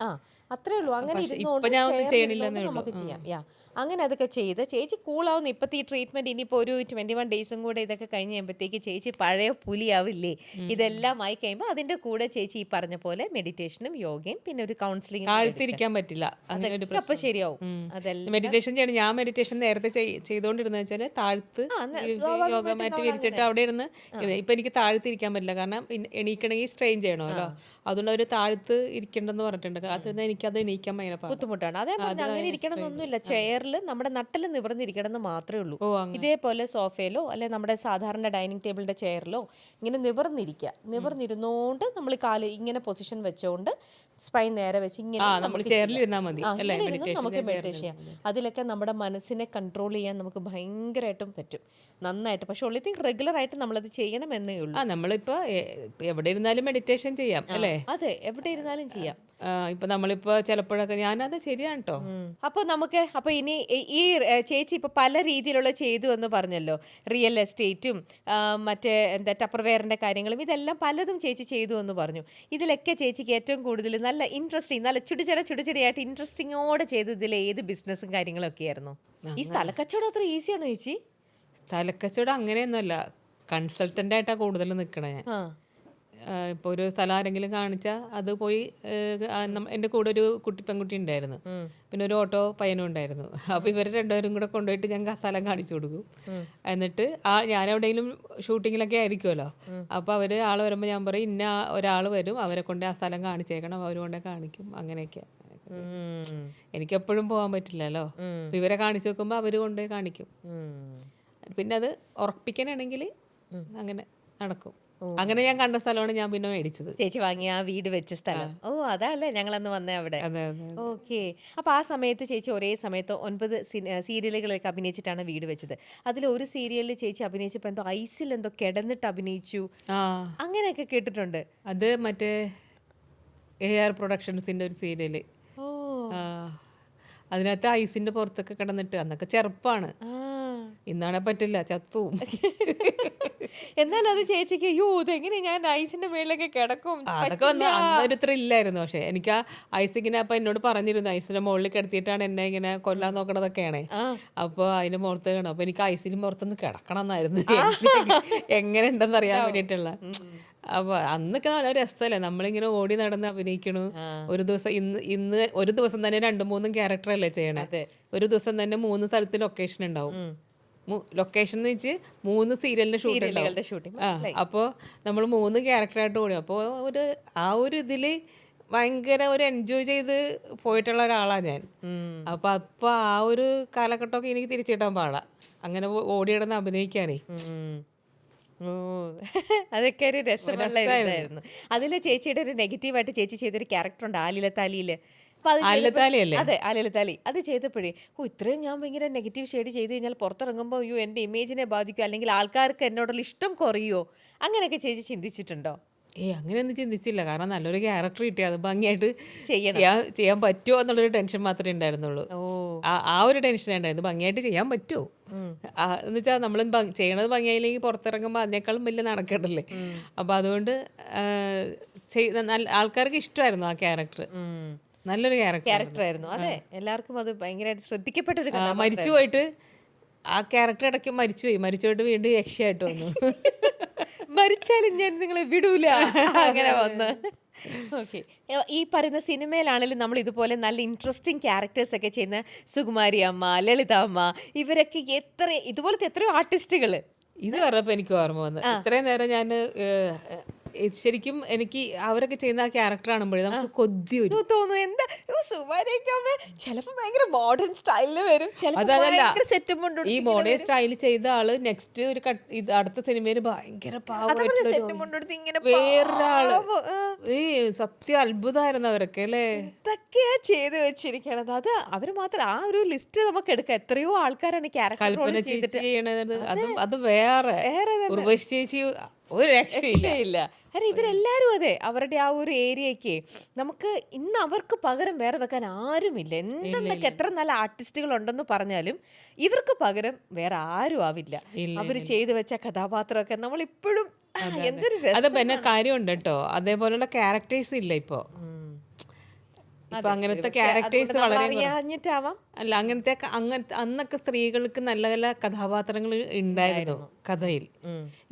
Speaker 2: അത്രേ ഉള്ളൂ. അങ്ങനെ
Speaker 1: ഇപ്പൊ ഞാൻ ഒന്നും ചെയ്യണില്ലെന്നേ
Speaker 2: നമുക്ക് ചെയ്യാം. അങ്ങനെ അതൊക്കെ ചെയ്ത് ചേച്ചി കൂളാവുന്ന ഇപ്പത്തെ ഈ ട്രീറ്റ്മെന്റ് ഇനിയിപ്പോൾ ഒരു 21 ഡേയ്സും കൂടെ ഇതൊക്കെ കഴിഞ്ഞ് കഴിയുമ്പോഴത്തേക്ക് ചേച്ചി പഴയ പുലിയാവില്ലേ. ഇതെല്ലാം ആയി കഴിയുമ്പോൾ അതിന്റെ കൂടെ ചേച്ചി ഈ പറഞ്ഞ പോലെ മെഡിറ്റേഷനും യോഗയും പിന്നെ ഒരു കൗൺസിലിംഗ്
Speaker 1: താഴ്ത്തിരിക്കാൻ പറ്റില്ല. അങ്ങനെ ഒരു
Speaker 2: അപ്പൊ ശരിയാവും. അതെല്ലാം
Speaker 1: മെഡിറ്റേഷൻ ചെയ്യണം. ഞാൻ മെഡിറ്റേഷൻ നേരത്തെ ചെയ്തോണ്ടിരുന്ന വെച്ചാൽ താഴ്ത്ത് യോഗ മാറ്റ് വിരിച്ചിട്ട് അവിടെ ഇരുന്ന് ഇപ്പൊ എനിക്ക് താഴ്ത്തിരിക്കാൻ പറ്റില്ല. കാരണം എണീക്കണമെങ്കിൽ സ്ട്രെയിൻ ചെയ്യണമല്ലോ. അതുകൊണ്ട് അവര് താഴ്ത്ത് ഇരിക്കണ്ടെന്ന് പറഞ്ഞിട്ടുണ്ട്. അത് എനിക്കത് എണീക്കാൻ ഭയങ്കര
Speaker 2: ബുദ്ധിമുട്ടാണ്. അതേ പറഞ്ഞ അങ്ങനെ ഇരിക്കണം എന്നൊന്നുമില്ല. ചെയറിൽ നമ്മുടെ നട്ടിൽ നിവർന്നിരിക്കണം എന്ന് മാത്രമേ ഉള്ളൂ. ഇതേപോലെ സോഫയിലോ അല്ലെ നമ്മുടെ സാധാരണ ഡൈനിങ് ടേബിളിന്റെ ചെയറിലോ ഇങ്ങനെ നിവർന്നിരിക്കുക. നിവർന്നിരുന്നോണ്ട് നമ്മൾ കാല് ഇങ്ങനെ പൊസിഷൻ വെച്ചോണ്ട് സ്പൈൻ നേരെ വെച്ച് ഇങ്ങനെ നമുക്ക് മെഡിറ്റേഷൻ ചെയ്യാം. അതിലൊക്കെ നമ്മുടെ മനസ്സിനെ കൺട്രോൾ ചെയ്യാൻ നമുക്ക് ഭയങ്കരമായിട്ടും പറ്റും, നന്നായിട്ട്. പക്ഷെ ഉള്ളി റെഗുലർ ആയിട്ട് നമ്മളത് ചെയ്യണമെന്നേ ഉള്ളൂ.
Speaker 1: നമ്മളിപ്പോ എവിടെ ഇരുന്നാലും മെഡിറ്റേഷൻ ചെയ്യാം അല്ലേ?
Speaker 2: അതെ, എവിടെ ഇരുന്നാലും ചെയ്യാം.
Speaker 1: ഇപ്പൊ നമ്മളിപ്പോ ചിലപ്പോഴൊക്കെ ഞാനത് ശരിയാണ് കേട്ടോ.
Speaker 2: അപ്പൊ ഇനി ഈ ചേച്ചി ഇപ്പൊ പല രീതിയിലുള്ള ചെയ്തു എന്ന് പറഞ്ഞല്ലോ. റിയൽ എസ്റ്റേറ്റും മറ്റേ എന്താ ടപ്പർവെയറിന്റെ കാര്യങ്ങളും ഇതെല്ലാം പലതും ചേച്ചി ചെയ്തു എന്ന് പറഞ്ഞു. ഇതിലൊക്കെ ചേച്ചിക്ക് ഏറ്റവും കൂടുതൽ നല്ല ഇൻട്രസ്റ്റിംഗ്, നല്ല ചുടിച്ചടിയായിട്ട് ഇൻട്രസ്റ്റിങ്ങോടെ ചെയ്തതിൽ ഏത് ബിസിനസ്സും കാര്യങ്ങളും ഒക്കെ ആയിരുന്നു? ഈ സ്ഥലക്കച്ചവടം അത്ര ഈസിയാണോ ചേച്ചി?
Speaker 1: സ്ഥലക്കച്ചവടം അങ്ങനെയൊന്നുമല്ല, കൺസൾട്ടന്റ് ആയിട്ടാ കൂടുതൽ നിൽക്കണേ ഞാൻ. ഇപ്പോൾ ഒരു സ്ഥലം ആരെങ്കിലും കാണിച്ചാൽ അത് പോയി എൻ്റെ കൂടെ ഒരു പെൺകുട്ടി ഉണ്ടായിരുന്നു, പിന്നെ ഒരു ഓട്ടോ പയ്യനും ഉണ്ടായിരുന്നു. അപ്പോൾ ഇവർ രണ്ടുപേരും കൂടെ കൊണ്ടുപോയിട്ട് ഞങ്ങൾക്ക് ആ സ്ഥലം കാണിച്ചു കൊടുക്കും. എന്നിട്ട് ഞാൻ എവിടെയെങ്കിലും ഷൂട്ടിങ്ങിലൊക്കെ ആയിരിക്കുമല്ലോ, അപ്പോൾ അവർ ആൾ വരുമ്പോൾ ഞാൻ പറയും ഇന്ന ഒരാൾ വരും, അവരെ കൊണ്ട് ആ സ്ഥലം കാണിച്ചേക്കണം, അവർ കൊണ്ടേ കാണിക്കും. അങ്ങനെയൊക്കെയാണ്. എനിക്കെപ്പോഴും പോകാൻ പറ്റില്ലല്ലോ. അപ്പോൾ ഇവരെ കാണിച്ചു വെക്കുമ്പോൾ അവർ കൊണ്ടേ കാണിക്കും. പിന്നെ അത് ഉറപ്പിക്കാനാണെങ്കിൽ അങ്ങനെ നടക്കും. അങ്ങനെ ഞാൻ കണ്ട സ്ഥലമാണ് ഞാൻ പിന്നെ മേടിച്ചത്.
Speaker 2: ചേച്ചി വാങ്ങിയ ആ വീട് വെച്ച സ്ഥലം. ഓ, അതല്ലേ ഞങ്ങളന്ന് വന്നേ അവിടെ. ഓക്കെ. അപ്പൊ ആ സമയത്ത് ചേച്ചി ഒരേ സമയത്ത് 9 സീരിയലുകളൊക്കെ അഭിനയിച്ചിട്ടാണ് വീട് വെച്ചത്. അതിൽ ഒരു സീരിയലിൽ ചേച്ചി അഭിനയിച്ചപ്പോ എന്തോ ഐസിൽ എന്തോ കിടന്നിട്ട് അഭിനയിച്ചു, അങ്ങനെയൊക്കെ കേട്ടിട്ടുണ്ട്.
Speaker 1: അത് മറ്റേ AR പ്രൊഡക്ഷൻസിന്റെ ഒരു സീരിയല്. അതിനകത്ത് ഐസിന്റെ പുറത്തൊക്കെ കിടന്നിട്ട്, അന്നൊക്കെ ചെറുപ്പാണ്, ഇന്നാണെ പറ്റില്ല, ചത്തുവും.
Speaker 2: എന്നാൽ അത് ചേച്ചിക്ക് ഇതെങ്ങനെ ഞാൻ ഐസിന്റെ മേളിലൊക്കെ കിടക്കും,
Speaker 1: അതൊക്കെ അന്നൊരു ത്രില്ലായിരുന്നു. പക്ഷെ എനിക്ക് ആ ഐസ് ഇങ്ങനെ അപ്പൊ എന്നോട് പറഞ്ഞിരുന്നു ഐസിന്റെ മുകളിൽ കിടത്തിയിട്ടാണ് എന്നെ ഇങ്ങനെ കൊല്ലാൻ നോക്കണതൊക്കെയാണ്. അപ്പൊ അതിന്റെ പുറത്ത് കാണും. അപ്പൊ എനിക്ക് ഐസിന് പുറത്തൊന്ന് കിടക്കണം എന്നായിരുന്നു, എങ്ങനെ ഉണ്ടെന്ന് അറിയാൻ വേണ്ടിയിട്ടുള്ള. അപ്പൊ അന്നൊക്കെ നല്ല രസമല്ലേ, നമ്മളിങ്ങനെ ഓടി നടന്ന് അഭിനയിക്കണു. ഒരു ദിവസം ഇന്ന് ഒരു ദിവസം തന്നെ 2-3 ക്യാരക്ടറല്ലേ ചെയ്യണേ. ഒരു ദിവസം തന്നെ 3 സ്ഥലത്ത് ലൊക്കേഷൻ ഉണ്ടാവും. ലൊക്കേഷൻ എന്ന് വെച്ച് 3 സീരിയലിന്റെ ഷൂട്ടിംഗ്. അപ്പോൾ നമ്മൾ 3 ക്യാരക്ടറായിട്ട് ഓടി. അപ്പോൾ ആ ഒരു ഇതില് ഭയങ്കര ഒരു എൻജോയ് ചെയ്ത് പോയിട്ടുള്ള ഒരാളാണ് ഞാൻ. അപ്പൊ ആ ഒരു കാലഘട്ടമൊക്കെ എനിക്ക് തിരിച്ചിട്ടാൻ പാടാ, അങ്ങനെ ഓടിയിടന്ന് അഭിനയിക്കാനേ.
Speaker 2: അതൊക്കെ ഒരു രസമുള്ള ഇതായിരുന്നു. അതില് ചേച്ചിയുടെ ഒരു നെഗറ്റീവായിട്ട് ചേച്ചി ചെയ്തൊരു ക്യാരക്ടർ ഉണ്ട് ആലിലത്താലിയില്. അതെ, ആലിലത്താലി. അത് ചെയ്തപ്പോഴേ ഇത്രയും ഞാൻ ഭയങ്കര നെഗറ്റീവ് ഷെയ്ഡ് ചെയ്ത് കഴിഞ്ഞാൽ പുറത്തിറങ്ങുമ്പോൾ എൻ്റെ ഇമേജിനെ ബാധിക്കുമോ, അല്ലെങ്കിൽ ആൾക്കാർക്ക് എന്നോടുള്ള ഇഷ്ടം കുറയോ, അങ്ങനെയൊക്കെ ചേച്ചി ചിന്തിച്ചിട്ടുണ്ടോ?
Speaker 1: അങ്ങനെയൊന്നും ചിന്തിച്ചില്ല. കാരണം നല്ലൊരു ക്യാരക്ടർ കിട്ടി, അത് ഭംഗിയായിട്ട് ചെയ്യാൻ പറ്റുമോ എന്നുള്ളൊരു ടെൻഷൻ മാത്രമേ ഉണ്ടായിരുന്നുള്ളൂ. ആ ഒരു ടെൻഷൻ ഉണ്ടായിരുന്നു, ഭംഗിയായിട്ട് ചെയ്യാൻ പറ്റുമോ എന്ന് വെച്ചാൽ നമ്മൾ ചെയ്യണത് ഭംഗിയായില്ലെങ്കിൽ പുറത്തിറങ്ങുമ്പോൾ അതിനേക്കാളും വലിയ നടക്കണ്ടല്ലേ. അപ്പൊ അതുകൊണ്ട് ആൾക്കാർക്ക് ഇഷ്ടമായിരുന്നു ആ ക്യാരക്ടർ, നല്ലൊരു ക്യാരക്ടറായിരുന്നു.
Speaker 2: അതെ, എല്ലാവർക്കും അത് ഭയങ്കരമായിട്ട് ശ്രദ്ധിക്കപ്പെട്ടൊരു.
Speaker 1: മരിച്ചു പോയിട്ട് ആ ക്യാരക്ടർ ഇടയ്ക്ക് മരിച്ചുപോയിട്ട് വീണ്ടും യക്ഷയായിട്ട് വന്നു.
Speaker 2: മരിച്ചാലും ഞാൻ നിങ്ങളെ വിടൂല, അങ്ങനെ വന്ന്. ഓക്കെ. ഈ പറയുന്ന സിനിമയിലാണെങ്കിലും നമ്മൾ ഇതുപോലെ നല്ല ഇൻട്രസ്റ്റിംഗ് ക്യാരക്ടേഴ്സ് ഒക്കെ ചെയ്യുന്ന സുകുമാരി അമ്മ, ലളിത അമ്മ, ഇവരൊക്കെ ഇതുപോലത്തെ എത്രയോ ആർട്ടിസ്റ്റുകൾ.
Speaker 1: ഇത് പറഞ്ഞപ്പോൾ എനിക്ക് ഓർമ്മ വന്നു. ഇത്രയും നേരം ഞാൻ ശരിക്കും എനിക്ക് അവരൊക്കെ ചെയ്യുന്ന ആ ക്യാരക്ടർ കാണുമ്പോഴേ നമുക്ക് കൊതി വരും.
Speaker 2: തോന്നുന്നു എന്താ സുമാരിയൊക്കെ ആവുമ്പോ ചിലപ്പോ ഭയങ്കര മോഡേൺ സ്റ്റൈലില് വരും, ചിലപ്പോ
Speaker 1: അതല്ല,
Speaker 2: ഭയങ്കര സെറ്റപ്പ് കൊണ്ട്
Speaker 1: ഈ മോഡേൺ സ്റ്റൈൽ ചെയ്ത ആള് നെക്സ്റ്റ് ഒരു ഇത് അടുത്ത സിനിമയിൽ ഭയങ്കര പാവമായിട്ടുള്ള
Speaker 2: സെറ്റും കൊണ്ടെടുത്ത് ഇങ്ങനെ
Speaker 1: വേറൊരാള്.
Speaker 2: പാവം,
Speaker 1: സത്യം അത്ഭുതമായിരുന്നു അവരൊക്കെ അല്ലേ.
Speaker 2: എന്തൊക്കെയാ ചെയ്ത് വെച്ചിരിക്കണത്. അത് അവര് മാത്രം ആ ഒരു ലിസ്റ്റ് നമുക്ക് എടുക്കാം. എത്രയോ ആൾക്കാരാണ് ക്യാരക്ടർ
Speaker 1: കൽപ്പന ചേച്ചി ചെയ്യണത് അത് വേറെ. ഉർവശി ചേച്ചി ഒരു രക്ഷയില്ല.
Speaker 2: ഇല്ല. അരെ ഇവരെല്ലാരും അതെ, അവരുടെ ആ ഒരു ഏരിയക്ക് നമുക്ക് ഇന്ന് അവർക്ക് പകരം വേറെ വെക്കാൻ ആരുമില്ല. എന്തെന്നൊക്കെ എത്ര നല്ല ആർട്ടിസ്റ്റുകൾ ഉണ്ടെന്ന് പറഞ്ഞാലും ഇവർക്ക് പകരം വേറെ ആരും ആവില്ല. അവര് ചെയ്തു വെച്ച കഥാപാത്രമൊക്കെ നമ്മൾ ഇപ്പോഴും എന്തൊരു
Speaker 1: അത് പിന്നെ കാര്യമുണ്ട് കേട്ടോ, അതേപോലുള്ള ക്യാരക്ടേഴ്സ് ഇല്ല ഇപ്പൊ. ഇപ്പൊ അങ്ങനത്തെ ക്യാരക്ടേഴ്സ് വളരെ
Speaker 2: അറിയാഞ്ഞിട്ടാവാം.
Speaker 1: അല്ല, അങ്ങനത്തെ അന്നൊക്കെ സ്ത്രീകൾക്ക് നല്ല നല്ല കഥാപാത്രങ്ങൾ ഉണ്ടായിരുന്നു കഥയിൽ.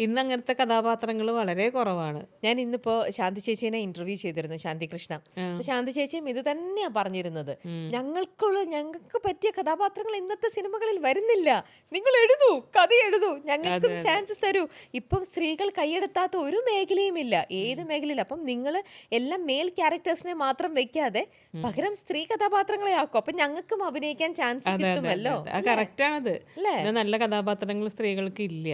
Speaker 1: ഇന്ന് അങ്ങനത്തെ കഥാപാത്രങ്ങൾ വളരെ കുറവാണ്.
Speaker 2: ഞാൻ ഇന്നിപ്പോ ശാന്തി ചേച്ചീനെ ഇന്റർവ്യൂ ചെയ്തിരുന്നു, ശാന്തി കൃഷ്ണ. അപ്പൊ ശാന്തി ചേച്ചിയും ഇത് തന്നെയാ പറഞ്ഞിരുന്നത്. ഞങ്ങൾക്ക് പറ്റിയ കഥാപാത്രങ്ങൾ ഇന്നത്തെ സിനിമകളിൽ വരുന്നില്ല. നിങ്ങൾ എഴുതൂ, കഥ എഴുതൂ, ഞങ്ങൾക്കും ചാൻസസ് തരൂ. ഇപ്പം സ്ത്രീകൾ കൈയെടുത്താത്ത ഒരു മേഖലയും ഇല്ല, ഏത് മേഖലയിലും. അപ്പം നിങ്ങൾ എല്ലാം മെയിൽ ക്യാരക്ടേഴ്സിനെ മാത്രം വെക്കാതെ പകരം സ്ത്രീ കഥാപാത്രങ്ങളെ ആക്കും. അപ്പൊ ഞങ്ങൾക്കും അഭിനയിക്കാൻ ചാൻസ് കിട്ടുമല്ലോ.
Speaker 1: കറക്റ്റ് ആണത്. നല്ല കഥാപാത്രങ്ങൾ സ്ത്രീകൾക്ക് ഇല്ല.